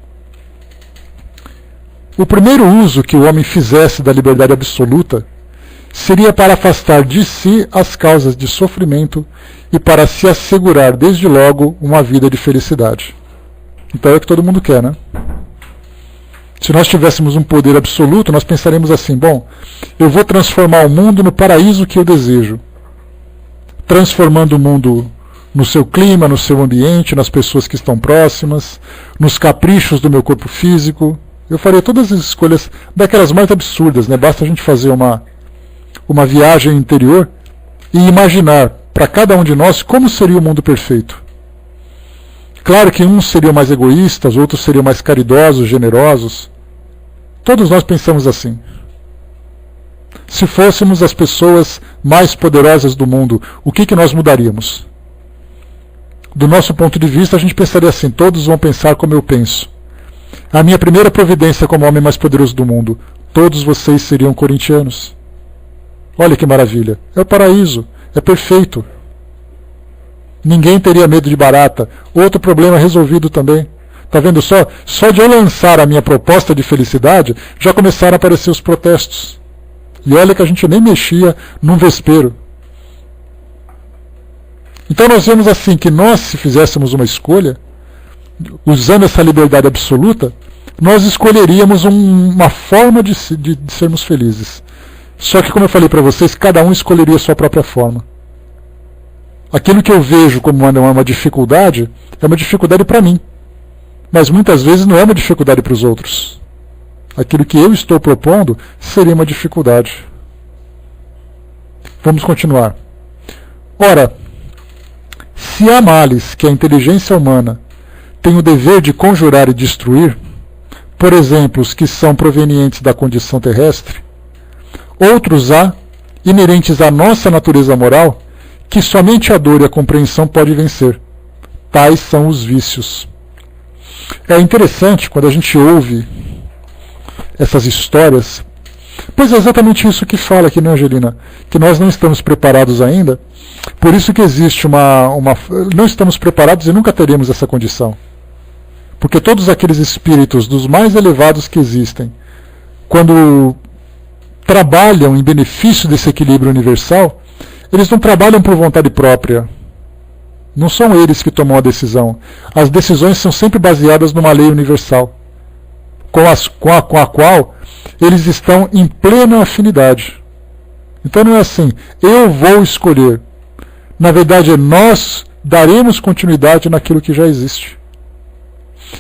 Speaker 1: O primeiro uso que o homem fizesse da liberdade absoluta seria para afastar de si as causas de sofrimento e para se assegurar desde logo uma vida de felicidade. Então é o que todo mundo quer, né? Se nós tivéssemos um poder absoluto, nós pensaremos assim: bom, eu vou transformar o mundo no paraíso que eu desejo, transformando o mundo no seu clima, no seu ambiente, nas pessoas que estão próximas, nos caprichos do meu corpo físico. Eu faria todas as escolhas daquelas mais absurdas, né? Basta a gente fazer uma viagem interior e imaginar para cada um de nós como seria o mundo perfeito. Claro que uns seriam mais egoístas, outros seriam mais caridosos, generosos. Todos nós pensamos assim. Se fôssemos as pessoas mais poderosas do mundo, o que nós mudaríamos? Do nosso ponto de vista, a gente pensaria assim: todos vão pensar como eu penso. A minha primeira providência como homem mais poderoso do mundo: todos vocês seriam corintianos. Olha que maravilha. É o paraíso. É perfeito. Ninguém teria medo de barata. Outro problema resolvido também. Está vendo só? Só de eu lançar a minha proposta de felicidade, já começaram a aparecer os protestos. E olha que a gente nem mexia num vespeiro. Então nós vemos assim que nós, se fizéssemos uma escolha, usando essa liberdade absoluta, nós escolheríamos uma forma de sermos felizes. Só que, como eu falei para vocês, cada um escolheria a sua própria forma. Aquilo que eu vejo como uma dificuldade, é uma dificuldade para mim. Mas muitas vezes não é uma dificuldade para os outros. Aquilo que eu estou propondo seria uma dificuldade. Vamos continuar. Ora, se há males que a inteligência humana tem o dever de conjurar e destruir, por exemplo, os que são provenientes da condição terrestre, outros há, inerentes à nossa natureza moral, que somente a dor e a compreensão podem vencer. Tais são os vícios. É interessante quando a gente ouve essas histórias, pois é exatamente isso que fala aqui, né, Angelina? Que nós não estamos preparados ainda, por isso que existe não estamos preparados e nunca teremos essa condição. Porque todos aqueles espíritos dos mais elevados que existem, quando trabalham em benefício desse equilíbrio universal, eles não trabalham por vontade própria. Não são eles que tomam a decisão. As decisões são sempre baseadas numa lei universal, com a qual eles estão em plena afinidade. Então não é assim: eu vou escolher. Na verdade, nós daremos continuidade naquilo que já existe.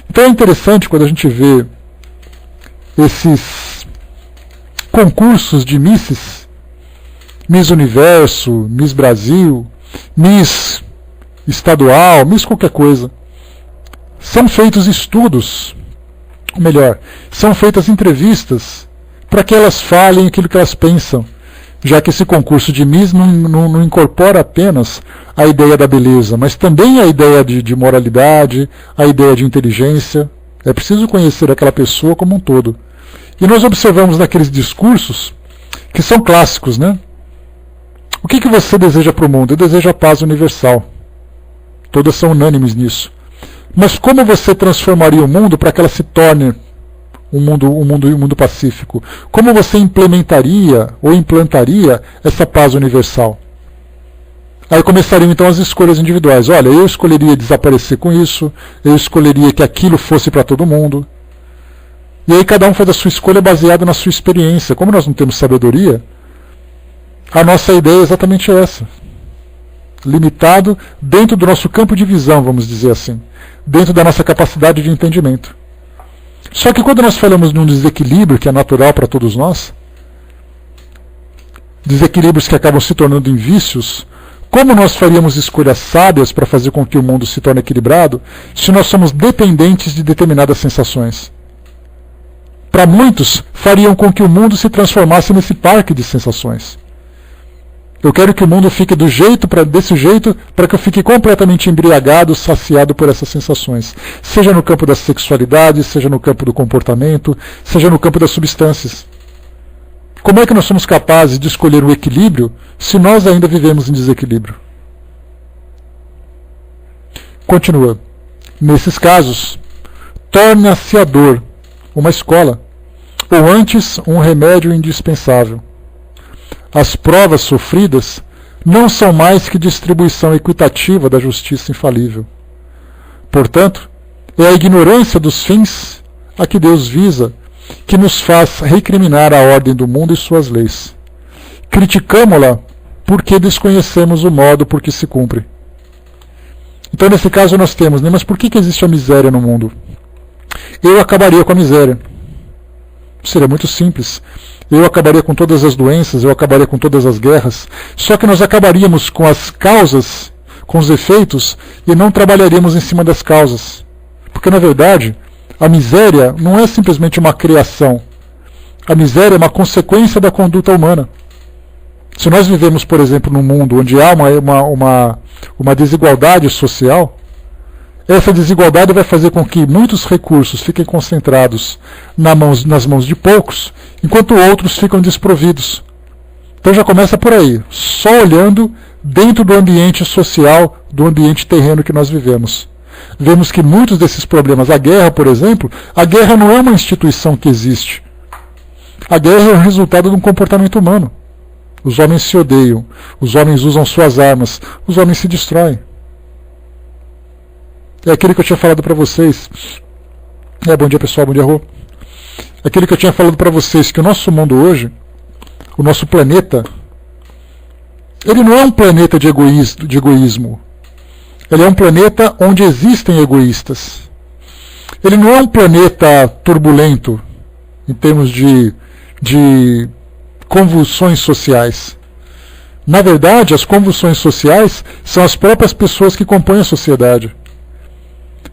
Speaker 1: Então é interessante quando a gente vê esses concursos de Misses, Miss Universo, Miss Brasil, Miss Estadual, Miss qualquer coisa. São feitos estudos, ou melhor, são feitas entrevistas para que elas falem aquilo que elas pensam, já que esse concurso de Miss não incorpora apenas a ideia da beleza, mas também a ideia de moralidade, a ideia de inteligência. É preciso conhecer aquela pessoa como um todo. E nós observamos naqueles discursos, que são clássicos, né? O que você deseja para o mundo? Eu desejo a paz universal. Todas são unânimes nisso. Mas como você transformaria o mundo para que ela se torne um mundo pacífico? Como você implementaria ou implantaria essa paz universal? Aí começariam então as escolhas individuais. Olha, eu escolheria desaparecer com isso, eu escolheria que aquilo fosse para todo mundo. E aí cada um faz a sua escolha baseada na sua experiência. Como nós não temos sabedoria, a nossa ideia é exatamente essa. Limitado dentro do nosso campo de visão, vamos dizer assim. Dentro da nossa capacidade de entendimento. Só que quando nós falamos de um desequilíbrio que é natural para todos nós, desequilíbrios que acabam se tornando em vícios, como nós faríamos escolhas sábias para fazer com que o mundo se torne equilibrado se nós somos dependentes de determinadas sensações? Para muitos, fariam com que o mundo se transformasse nesse parque de sensações. Eu quero que o mundo fique desse jeito para que eu fique completamente embriagado, saciado por essas sensações. Seja no campo da sexualidade, seja no campo do comportamento, seja no campo das substâncias. Como é que nós somos capazes de escolher o equilíbrio se nós ainda vivemos em desequilíbrio? Continua. Nesses casos, torna-se a dor uma escola, ou antes um remédio indispensável. As provas sofridas não são mais que distribuição equitativa da justiça infalível. Portanto, é a ignorância dos fins a que Deus visa que nos faz recriminar a ordem do mundo e suas leis. Criticamo-la porque desconhecemos o modo por que se cumpre. Então, nesse caso, nós temos, né? Mas por que existe a miséria no mundo? Eu acabaria com a miséria. Seria muito simples. Eu acabaria com todas as doenças, eu acabaria com todas as guerras. Só que nós acabaríamos com as causas, com os efeitos, e não trabalharíamos em cima das causas. Porque, na verdade, a miséria não é simplesmente uma criação. A miséria é uma consequência da conduta humana. Se nós vivemos, por exemplo, num mundo onde há uma desigualdade social, essa desigualdade vai fazer com que muitos recursos fiquem concentrados nas mãos de poucos, enquanto outros ficam desprovidos. Então já começa por aí, só olhando dentro do ambiente social, do ambiente terreno que nós vivemos. Vemos que muitos desses problemas, a guerra, por exemplo, a guerra não é uma instituição que existe. A guerra é o resultado de um comportamento humano. Os homens se odeiam, os homens usam suas armas, os homens se destroem. É aquilo que eu tinha falado para vocês. Bom dia, pessoal, bom dia, Rô. É aquilo que eu tinha falado para vocês, que o nosso mundo hoje, o nosso planeta, ele não é um planeta de egoísmo. Ele é um planeta onde existem egoístas. Ele não é um planeta turbulento, em termos de convulsões sociais. Na verdade, as convulsões sociais são as próprias pessoas que compõem a sociedade.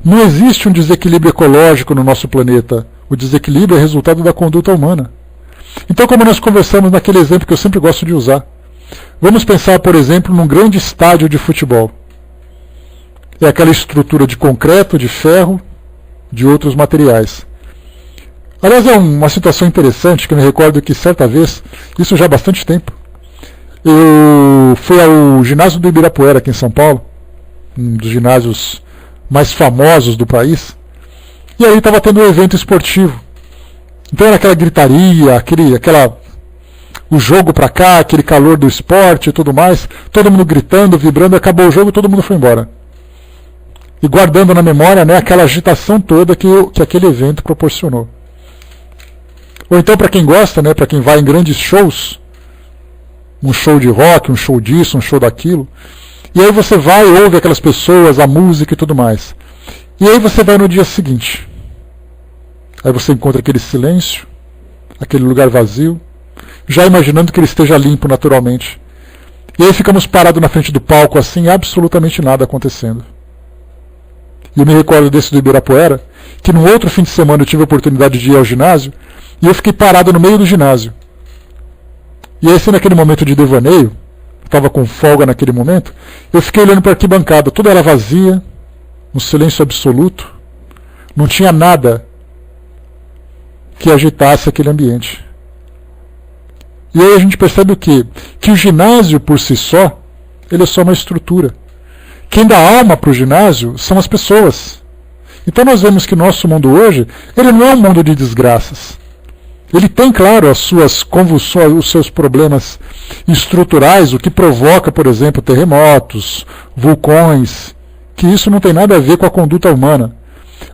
Speaker 1: Não existe um desequilíbrio ecológico no nosso planeta. O desequilíbrio é resultado da conduta humana. Então, como nós conversamos naquele exemplo que eu sempre gosto de usar, vamos pensar, por exemplo, num grande estádio de futebol. É aquela estrutura de concreto, de ferro, de outros materiais. Aliás, é uma situação interessante, que eu me recordo que certa vez, isso já há bastante tempo, eu fui ao ginásio do Ibirapuera, aqui em São Paulo, um dos ginásios mais famosos do país, e aí estava tendo um evento esportivo. Então era aquela gritaria, o jogo para cá, aquele calor do esporte e tudo mais, todo mundo gritando, vibrando, acabou o jogo, todo mundo foi embora. E guardando na memória, né, aquela agitação toda que aquele evento proporcionou. Ou então, para quem gosta, né, para quem vai em grandes shows, um show de rock, um show disso, um show daquilo, e aí você vai e ouve aquelas pessoas, a música e tudo mais. E aí você vai no dia seguinte. Aí você encontra aquele silêncio, aquele lugar vazio, já imaginando que ele esteja limpo naturalmente. E aí ficamos parados na frente do palco assim, absolutamente nada acontecendo. E eu me recordo desse do Ibirapuera, que no outro fim de semana eu tive a oportunidade de ir ao ginásio, e eu fiquei parado no meio do ginásio. E aí, assim, naquele momento de devaneio, eu estava com folga naquele momento, eu fiquei olhando para a arquibancada, toda ela vazia, um silêncio absoluto, não tinha nada que agitasse aquele ambiente. E aí a gente percebe o quê? Que o ginásio por si só, ele é só uma estrutura. Quem dá alma para o ginásio são as pessoas. Então nós vemos que nosso mundo hoje, ele não é um mundo de desgraças. Ele tem, claro, as suas convulsões, os seus problemas estruturais, o que provoca, por exemplo, terremotos, vulcões, que isso não tem nada a ver com a conduta humana.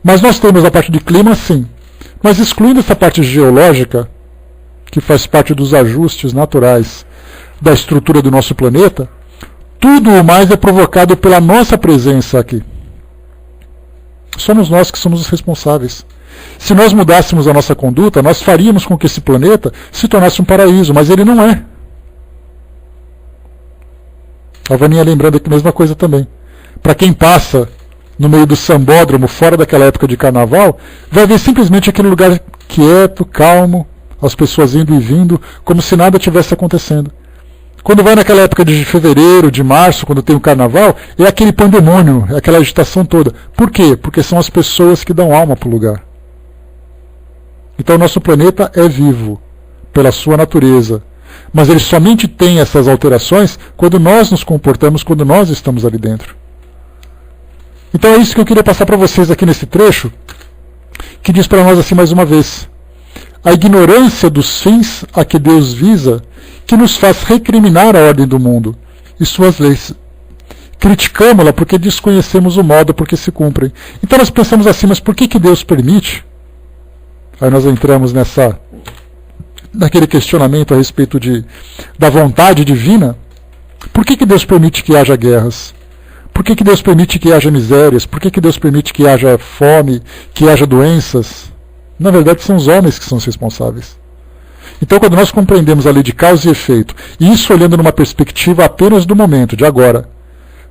Speaker 1: Mas nós temos a parte de clima, sim. Mas excluindo essa parte geológica, que faz parte dos ajustes naturais da estrutura do nosso planeta, tudo o mais é provocado pela nossa presença aqui. Somos nós que somos os responsáveis. Se nós mudássemos a nossa conduta, nós faríamos com que esse planeta se tornasse um paraíso, mas ele não é. A Vaninha lembrando aqui a mesma coisa também. Para quem passa no meio do sambódromo, fora daquela época de carnaval, vai ver simplesmente aquele lugar quieto, calmo, as pessoas indo e vindo, como se nada tivesse acontecendo. Quando vai naquela época de fevereiro, de março, quando tem o carnaval, é aquele pandemônio, é aquela agitação toda. Por quê? Porque são as pessoas que dão alma para o lugar. Então o nosso planeta é vivo, pela sua natureza. Mas ele somente tem essas alterações quando nós nos comportamos, quando nós estamos ali dentro. Então é isso que eu queria passar para vocês aqui nesse trecho, que diz para nós assim mais uma vez: a ignorância dos fins a que Deus visa, que nos faz recriminar a ordem do mundo e suas leis. Criticamos-la porque desconhecemos o modo por que se cumprem. Então nós pensamos assim, mas por que Deus permite Aí nós entramos naquele questionamento a respeito da vontade divina. Por que Deus permite que haja guerras? Por que Deus permite que haja misérias? Por que Deus permite que haja fome, que haja doenças? Na verdade, são os homens que são os responsáveis. Então, quando nós compreendemos a lei de causa e efeito, e isso olhando numa perspectiva apenas do momento, de agora,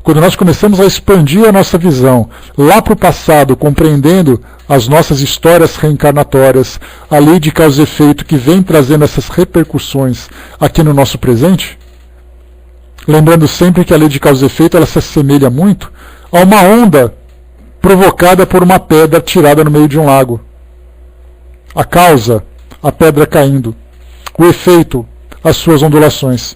Speaker 1: quando nós começamos a expandir a nossa visão lá para o passado, compreendendo as nossas histórias reencarnatórias, a lei de causa e efeito que vem trazendo essas repercussões aqui no nosso presente, lembrando sempre que a lei de causa e efeito ela se assemelha muito a uma onda provocada por uma pedra tirada no meio de um lago. A causa, a pedra caindo. O efeito, as suas ondulações.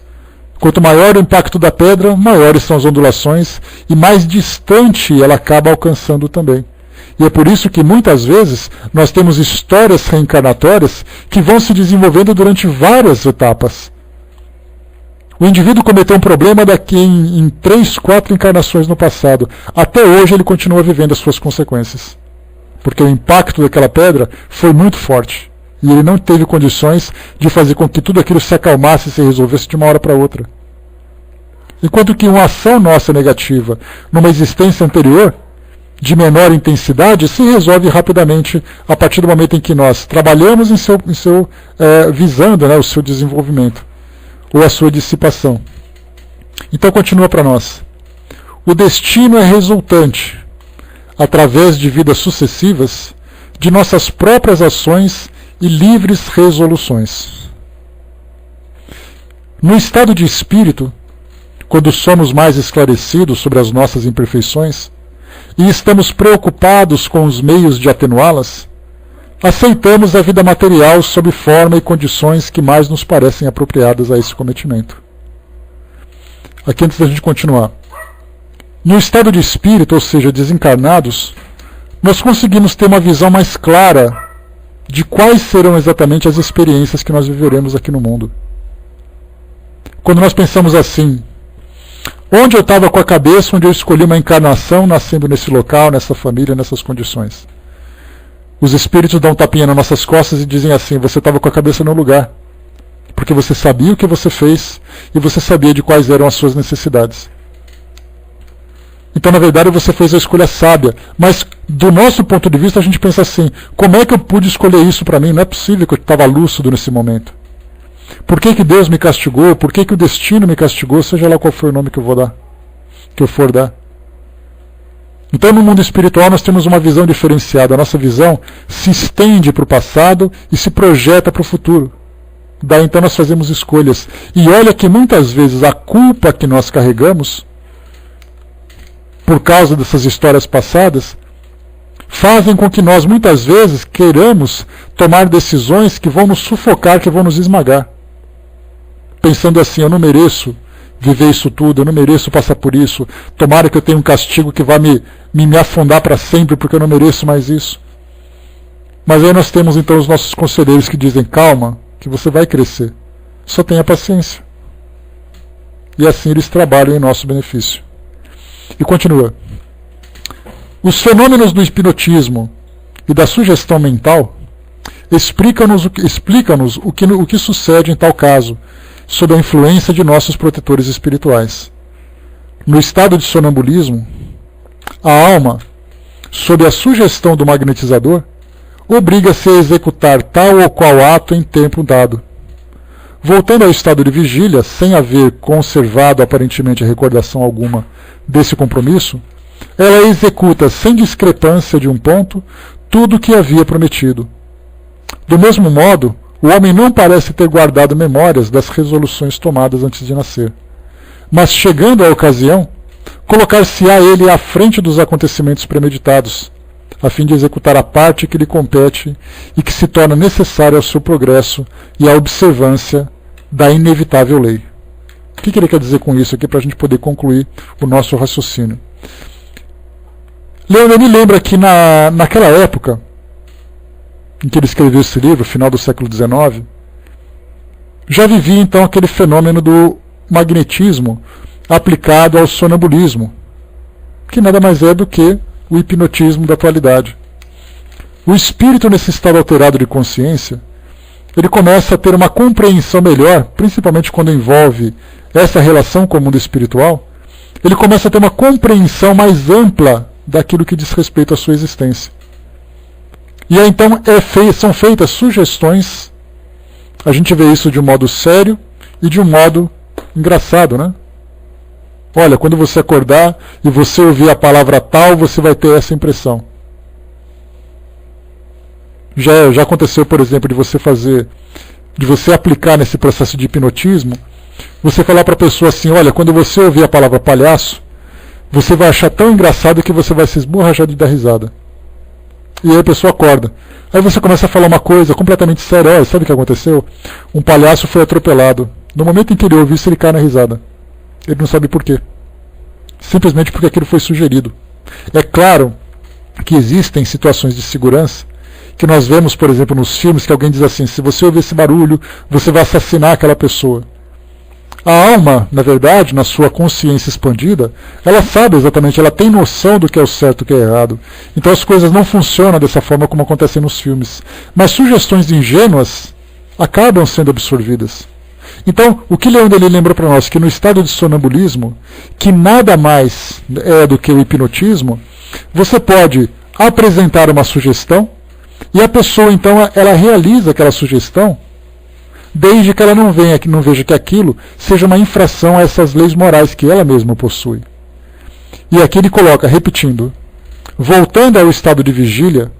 Speaker 1: Quanto maior o impacto da pedra, maiores são as ondulações e mais distante ela acaba alcançando também. E é por isso que muitas vezes nós temos histórias reencarnatórias que vão se desenvolvendo durante várias etapas. O indivíduo cometeu um problema daqui em 3, 4 encarnações no passado. Até hoje ele continua vivendo as suas consequências. Porque o impacto daquela pedra foi muito forte. E ele não teve condições de fazer com que tudo aquilo se acalmasse e se resolvesse de uma hora para outra. Enquanto que uma ação nossa negativa, numa existência anterior, de menor intensidade, se resolve rapidamente a partir do momento em que nós trabalhamos visando o seu desenvolvimento, ou a sua dissipação. Então continua para nós. O destino é resultante, através de vidas sucessivas, de nossas próprias ações e livres resoluções. No estado de espírito, quando somos mais esclarecidos sobre as nossas imperfeições e estamos preocupados com os meios de atenuá-las, aceitamos a vida material sob forma e condições que mais nos parecem apropriadas a esse cometimento. Aqui, antes da gente continuar. No estado de espírito, ou seja, desencarnados, nós conseguimos ter uma visão mais clara de quais serão exatamente as experiências que nós viveremos aqui no mundo. Quando nós pensamos assim, onde eu estava com a cabeça, onde eu escolhi uma encarnação, nascendo nesse local, nessa família, nessas condições. Os espíritos dão um tapinha nas nossas costas e dizem assim, você estava com a cabeça no lugar. Porque você sabia o que você fez e você sabia de quais eram as suas necessidades. Então, na verdade, você fez a escolha sábia. Mas, do nosso ponto de vista, a gente pensa assim, como é que eu pude escolher isso para mim? Não é possível que eu estava lúcido nesse momento. Por que Deus me castigou? Por que o destino me castigou? Seja lá qual for o nome que eu for dar. Então, no mundo espiritual, nós temos uma visão diferenciada. A nossa visão se estende para o passado e se projeta para o futuro. Daí, então, nós fazemos escolhas. E olha que, muitas vezes, a culpa que nós carregamos, por causa dessas histórias passadas, fazem com que nós, muitas vezes, queiramos tomar decisões que vão nos sufocar, que vão nos esmagar. Pensando assim, eu não mereço viver isso tudo, eu não mereço passar por isso, tomara que eu tenha um castigo que vá me afundar para sempre, porque eu não mereço mais isso. Mas aí nós temos então os nossos conselheiros que dizem, calma, que você vai crescer, só tenha paciência. E assim eles trabalham em nosso benefício. E continua. Os fenômenos do hipnotismo e da sugestão mental explicam-nos o que sucede em tal caso, sob a influência de nossos protetores espirituais. No estado de sonambulismo, a alma, sob a sugestão do magnetizador, obriga-se a executar tal ou qual ato em tempo dado. Voltando ao estado de vigília, sem haver conservado aparentemente recordação alguma desse compromisso, ela executa sem discrepância de um ponto tudo o que havia prometido. Do mesmo modo, o homem não parece ter guardado memórias das resoluções tomadas antes de nascer. Mas, chegando à ocasião, colocar-se-á ele à frente dos acontecimentos premeditados, a fim de executar a parte que lhe compete e que se torna necessária ao seu progresso e à observância da inevitável lei. O que ele quer dizer com isso aqui para a gente poder concluir o nosso raciocínio? Leon Denis lembra que naquela época em que ele escreveu esse livro, final do século XIX, já vivia então aquele fenômeno do magnetismo aplicado ao sonambulismo, que nada mais é do que o hipnotismo da atualidade. o espírito nesse estado alterado de consciência, ele começa a ter uma compreensão melhor, principalmente quando envolve essa relação com o mundo espiritual, ele começa a ter uma compreensão mais ampla daquilo que diz respeito à sua existência. E aí então são feitas sugestões, a gente vê isso de um modo sério e de um modo engraçado, né? Olha, quando você acordar e você ouvir a palavra tal, você vai ter essa impressão. Já aconteceu, por exemplo, de você aplicar nesse processo de hipnotismo, você falar para a pessoa assim, olha, quando você ouvir a palavra palhaço, você vai achar tão engraçado que você vai se esborrachar de dar risada. E aí a pessoa acorda. Aí você começa a falar uma coisa completamente séria, olha, sabe o que aconteceu? Um palhaço foi atropelado. No momento em que ele ouve isso, ele cai na risada. Ele não sabe por quê. Simplesmente porque aquilo foi sugerido. É claro que existem situações de segurança que nós vemos, por exemplo, nos filmes, que alguém diz assim, se você ouvir esse barulho, você vai assassinar aquela pessoa. A alma, na verdade, na sua consciência expandida, ela sabe exatamente, ela tem noção do que é o certo e o que é errado. Então as coisas não funcionam dessa forma como acontecem nos filmes. Mas sugestões ingênuas acabam sendo absorvidas. Então, o que Leon Denis lembrou para nós, que no estado de sonambulismo, que nada mais é do que o hipnotismo, você pode apresentar uma sugestão, e a pessoa, então, ela realiza aquela sugestão, desde que ela não veja que aquilo seja uma infração a essas leis morais que ela mesma possui. E aqui ele coloca, repetindo, voltando ao estado de vigília,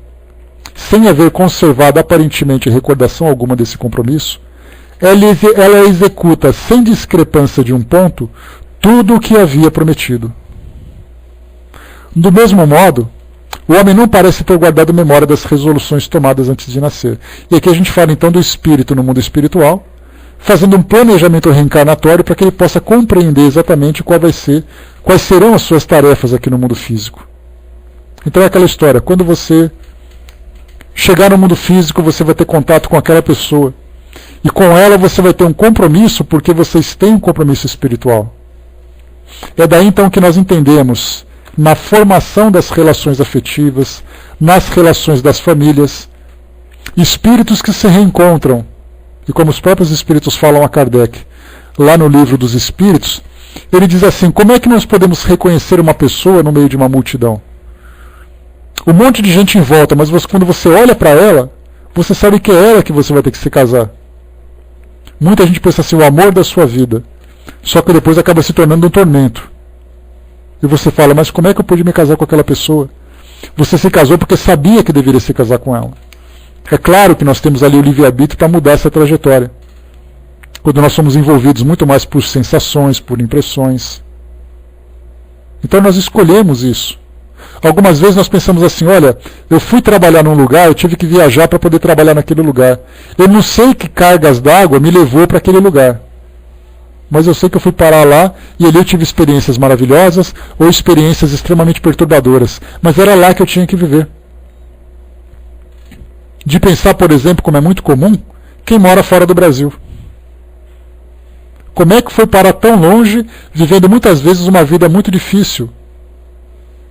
Speaker 1: sem haver conservado aparentemente recordação alguma desse compromisso, ela executa sem discrepância de um ponto tudo o que havia prometido. Do mesmo modo, o homem não parece ter guardado memória das resoluções tomadas antes de nascer. E aqui a gente fala então do espírito no mundo espiritual, fazendo um planejamento reencarnatório para que ele possa compreender exatamente quais serão as suas tarefas aqui no mundo físico. Então é aquela história, quando você chegar no mundo físico, você vai ter contato com aquela pessoa. E com ela você vai ter um compromisso, porque vocês têm um compromisso espiritual. É daí então que nós entendemos, na formação das relações afetivas, nas relações das famílias, espíritos que se reencontram. E como os próprios espíritos falam a Kardec, lá no livro dos Espíritos, ele diz assim, como é que nós podemos reconhecer uma pessoa no meio de uma multidão? Um monte de gente em volta, mas quando você olha para ela, você sabe que é ela que você vai ter que se casar. Muita gente pensa assim, o amor da sua vida, só que depois acaba se tornando um tormento. E você fala, mas como é que eu pude me casar com aquela pessoa? Você se casou porque sabia que deveria se casar com ela. É claro que nós temos ali o livre-arbítrio para mudar essa trajetória. Quando nós somos envolvidos muito mais por sensações, por impressões. Então nós escolhemos isso. Algumas vezes nós pensamos assim, olha, eu fui trabalhar num lugar, eu tive que viajar para poder trabalhar naquele lugar. Eu não sei que cargas d'água me levou para aquele lugar. Mas eu sei que eu fui parar lá e ali eu tive experiências maravilhosas ou experiências extremamente perturbadoras. Mas era lá que eu tinha que viver. De pensar, por exemplo, como é muito comum, quem mora fora do Brasil. Como é que foi parar tão longe, vivendo muitas vezes uma vida muito difícil?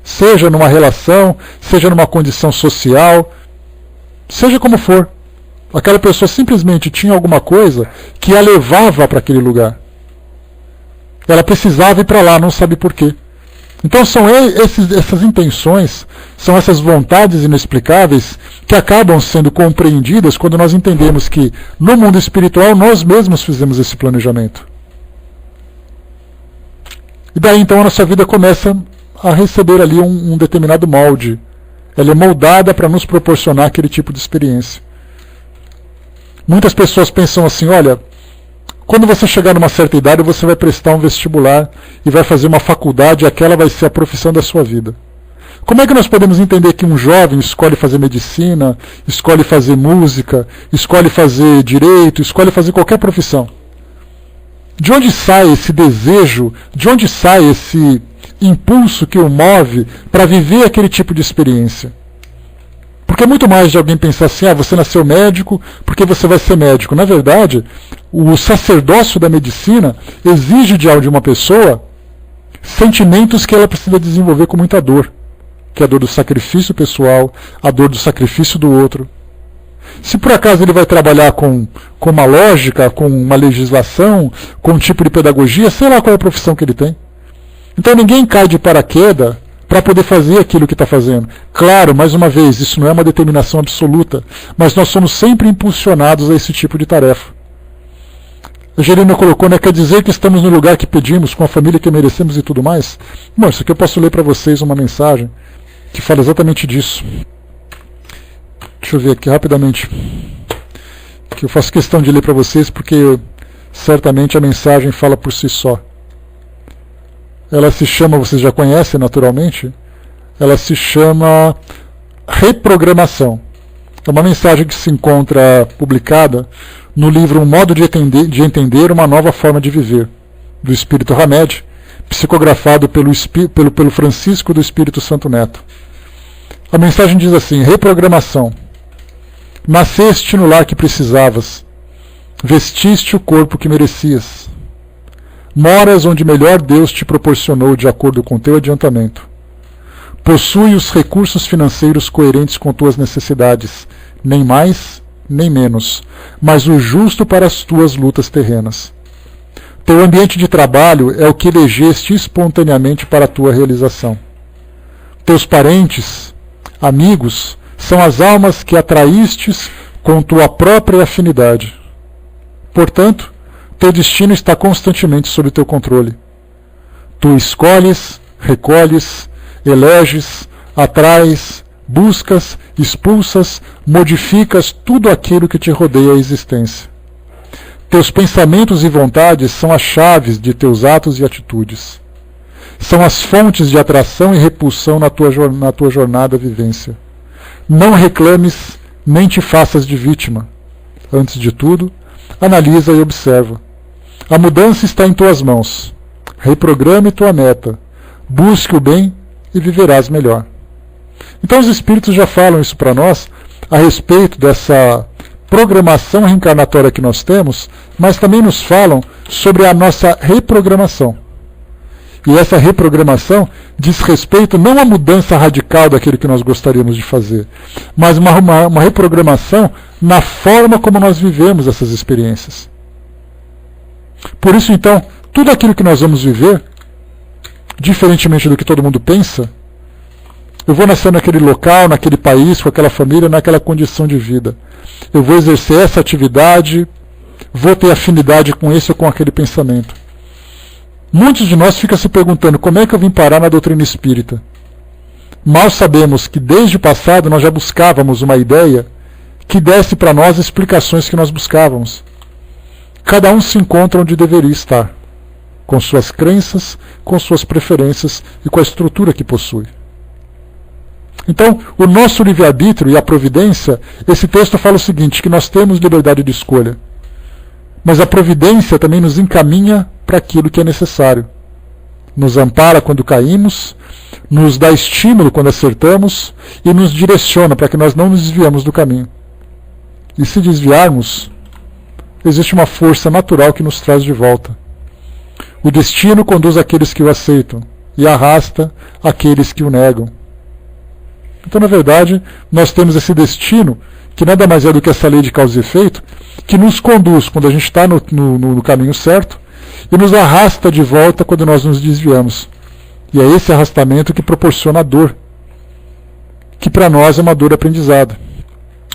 Speaker 1: Seja numa relação, seja numa condição social, seja como for. Aquela pessoa simplesmente tinha alguma coisa que a levava para aquele lugar. Ela precisava ir para lá, não sabe por quê. Então são essas intenções, são essas vontades inexplicáveis que acabam sendo compreendidas quando nós entendemos que no mundo espiritual nós mesmos fizemos esse planejamento. E daí então a nossa vida começa a receber ali um determinado molde. Ela é moldada para nos proporcionar aquele tipo de experiência. Muitas pessoas pensam assim, olha, quando você chegar numa certa idade, você vai prestar um vestibular e vai fazer uma faculdade e aquela vai ser a profissão da sua vida. Como é que nós podemos entender que um jovem escolhe fazer medicina, escolhe fazer música, escolhe fazer direito, escolhe fazer qualquer profissão? De onde sai esse desejo, de onde sai esse impulso que o move para viver aquele tipo de experiência? Porque é muito mais de alguém pensar assim, você nasceu médico porque você vai ser médico. Na verdade, o sacerdócio da medicina exige de uma pessoa sentimentos que ela precisa desenvolver com muita dor. que é a dor do sacrifício pessoal, a dor do sacrifício do outro. Se por acaso ele vai trabalhar com uma lógica, com uma legislação, com um tipo de pedagogia, sei lá qual é a profissão que ele tem. Então ninguém cai de paraquedas para poder fazer aquilo que está fazendo. Claro, mais uma vez, isso não é uma determinação absoluta, mas nós somos sempre impulsionados a esse tipo de tarefa. A Jeremias colocou, né, quer dizer que estamos no lugar que pedimos, com a família que merecemos e tudo mais? Bom, isso aqui eu posso ler para vocês uma mensagem que fala exatamente disso. Deixa eu ver aqui rapidamente, que eu faço questão de ler para vocês, porque certamente a mensagem fala por si só. Ela se chama, vocês já conhecem naturalmente, ela se chama Reprogramação. É uma mensagem que se encontra publicada no livro Um Modo de Entender uma Nova Forma de Viver, do Espírito Hamed, psicografado pelo Francisco do Espírito Santo Neto. A mensagem diz assim: reprogramação. Nasceste no lar que precisavas, vestiste o corpo que merecias. Moras onde melhor Deus te proporcionou de acordo com teu adiantamento. Possui os recursos financeiros coerentes com tuas necessidades, nem mais, nem menos, mas o justo para as tuas lutas terrenas. Teu ambiente de trabalho é o que elegeste espontaneamente para a tua realização. Teus parentes, amigos, são as almas que atraístes com tua própria afinidade. Portanto, teu destino está constantemente sob teu controle. Tu escolhes, recolhes, eleges, atraes, buscas, expulsas, modificas tudo aquilo que te rodeia a existência. Teus pensamentos e vontades são as chaves de teus atos e atitudes. São as fontes de atração e repulsão na tua jornada vivência. Não reclames, nem te faças de vítima. Antes de tudo, analisa e observa. A mudança está em tuas mãos. Reprograme tua meta. Busque o bem e viverás melhor. Então os Espíritos já falam isso para nós a respeito dessa programação reencarnatória que nós temos, mas também nos falam sobre a nossa reprogramação. E essa reprogramação diz respeito não à mudança radical daquilo que nós gostaríamos de fazer, mas uma reprogramação na forma como nós vivemos essas experiências. Por isso, então, tudo aquilo que nós vamos viver, diferentemente do que todo mundo pensa, eu vou nascer naquele local, naquele país, com aquela família, naquela condição de vida. Eu vou exercer essa atividade, vou ter afinidade com esse ou com aquele pensamento. Muitos de nós ficam se perguntando como é que eu vim parar na doutrina espírita. Mal sabemos que desde o passado nós já buscávamos uma ideia que desse para nós explicações que nós buscávamos. Cada um se encontra onde deveria estar, com suas crenças, com suas preferências e com a estrutura que possui. Então, o nosso livre-arbítrio e a providência, esse texto fala o seguinte, que nós temos liberdade de escolha. Mas a providência também nos encaminha para aquilo que é necessário. Nos ampara quando caímos, nos dá estímulo quando acertamos e nos direciona para que nós não nos desviamos do caminho. E se desviarmos, existe uma força natural que nos traz de volta. O destino conduz aqueles que o aceitam e arrasta aqueles que o negam. Então, na verdade, nós temos esse destino, que nada mais é do que essa lei de causa e efeito, que nos conduz quando a gente está no caminho certo e nos arrasta de volta quando nós nos desviamos. E é esse arrastamento que proporciona a dor, que para nós é uma dor aprendizada,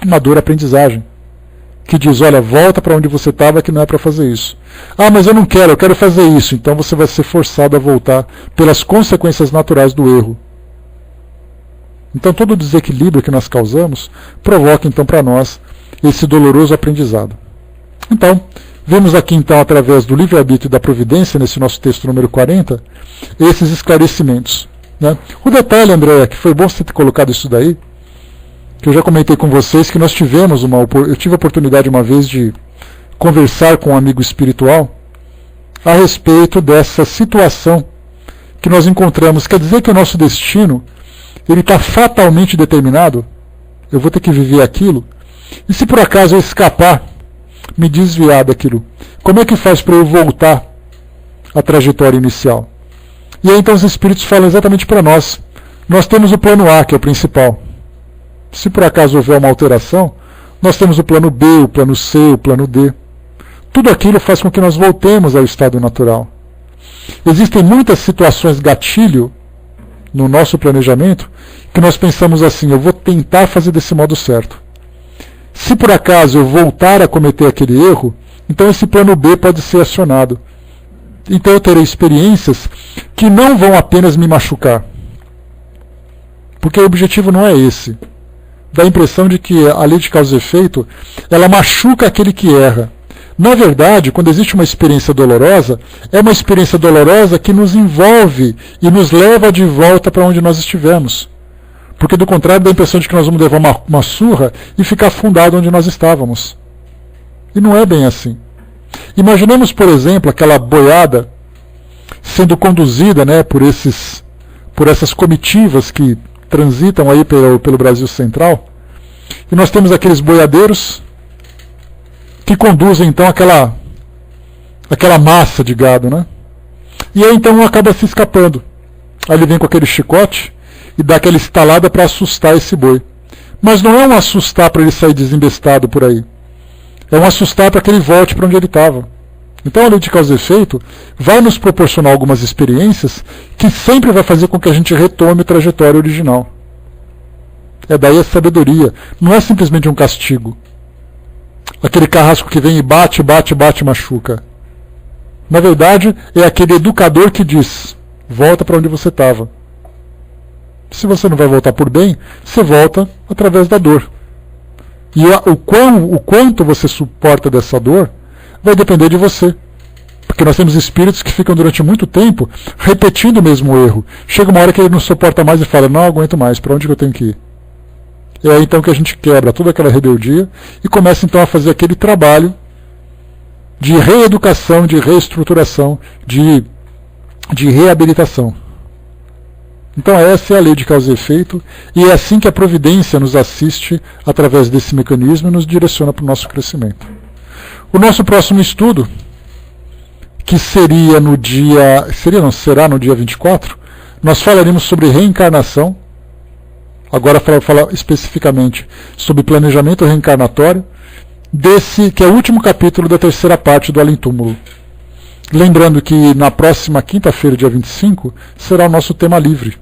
Speaker 1: uma dor aprendizagem, que diz, olha, volta para onde você estava que não é para fazer isso. Ah, mas eu não quero, eu quero fazer isso. Então você vai ser forçado a voltar pelas consequências naturais do erro. Então todo o desequilíbrio que nós causamos provoca então para nós esse doloroso aprendizado. Então, vemos aqui então através do livre-arbítrio e da providência, nesse nosso texto número 40, esses esclarecimentos. Né? O detalhe, André, que foi bom você ter colocado isso daí, que eu já comentei com vocês que nós tivemos eu tive a oportunidade uma vez de conversar com um amigo espiritual a respeito dessa situação que nós encontramos. Quer dizer que o nosso destino ele está fatalmente determinado, eu vou ter que viver aquilo, e se por acaso eu escapar, me desviar daquilo, como é que faz para eu voltar à trajetória inicial? E aí então os Espíritos falam exatamente para nós, Nós temos o plano A, que é o principal. Se por acaso houver uma alteração, nós temos o plano B, o plano C, o plano D. Tudo aquilo faz com que nós voltemos ao estado natural. Existem muitas situações gatilho no nosso planejamento que nós pensamos assim: eu vou tentar fazer desse modo certo. Se por acaso eu voltar a cometer aquele erro, então esse plano B pode ser acionado. Então eu terei experiências que não vão apenas me machucar. Porque o objetivo não é esse. Dá a impressão de que a lei de causa e efeito, ela machuca aquele que erra. Na verdade, quando existe uma experiência dolorosa, é uma experiência dolorosa que nos envolve e nos leva de volta para onde nós estivemos. Porque do contrário, dá a impressão de que nós vamos levar uma surra e ficar afundado onde nós estávamos. E não é bem assim. Imaginemos, por exemplo, aquela boiada sendo conduzida, né, por essas comitivas que transitam aí pelo Brasil Central, e nós temos aqueles boiadeiros que conduzem então aquela massa de gado, né? E aí então um acaba se escapando. Aí ele vem com aquele chicote e dá aquela estalada para assustar esse boi. Mas não é um assustar para ele sair desembestado por aí. É um assustar para que ele volte para onde ele estava. Então a lei de causa e efeito vai nos proporcionar algumas experiências que sempre vai fazer com que a gente retome a trajetória original. É daí a sabedoria. Não é simplesmente um castigo. Aquele carrasco que vem e bate, machuca. Na verdade, é aquele educador que diz: volta para onde você estava. Se você não vai voltar por bem, você volta através da dor. E o quanto você suporta dessa dor vai depender de você. Porque nós temos espíritos que ficam durante muito tempo repetindo o mesmo erro. Chega uma hora que ele não suporta mais e fala: não aguento mais, para onde que eu tenho que ir? É aí então que a gente quebra toda aquela rebeldia e começa então a fazer aquele trabalho de reeducação, de reestruturação, de reabilitação. Então essa é a lei de causa e efeito, e é assim que a providência nos assiste através desse mecanismo e nos direciona para o nosso crescimento. O nosso próximo estudo, que será no dia 24, nós falaremos sobre reencarnação. Agora falar especificamente sobre planejamento reencarnatório, que é o último capítulo da terceira parte do Além Túmulo. Lembrando que na próxima quinta-feira, dia 25, será o nosso tema livre.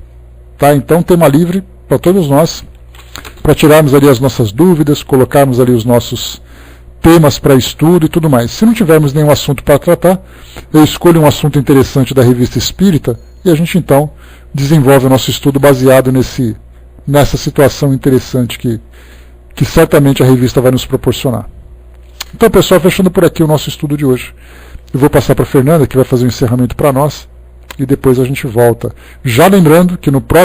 Speaker 1: Tá? Então, tema livre para todos nós, para tirarmos ali as nossas dúvidas, colocarmos ali os nossos temas para estudo e tudo mais. Se não tivermos nenhum assunto para tratar, eu escolho um assunto interessante da Revista Espírita e a gente então desenvolve o nosso estudo baseado nessa situação interessante que certamente a revista vai nos proporcionar. Então, pessoal, fechando por aqui o nosso estudo de hoje. Eu vou passar para a Fernanda, que vai fazer o encerramento para nós, e depois a gente volta. Já lembrando que no próximo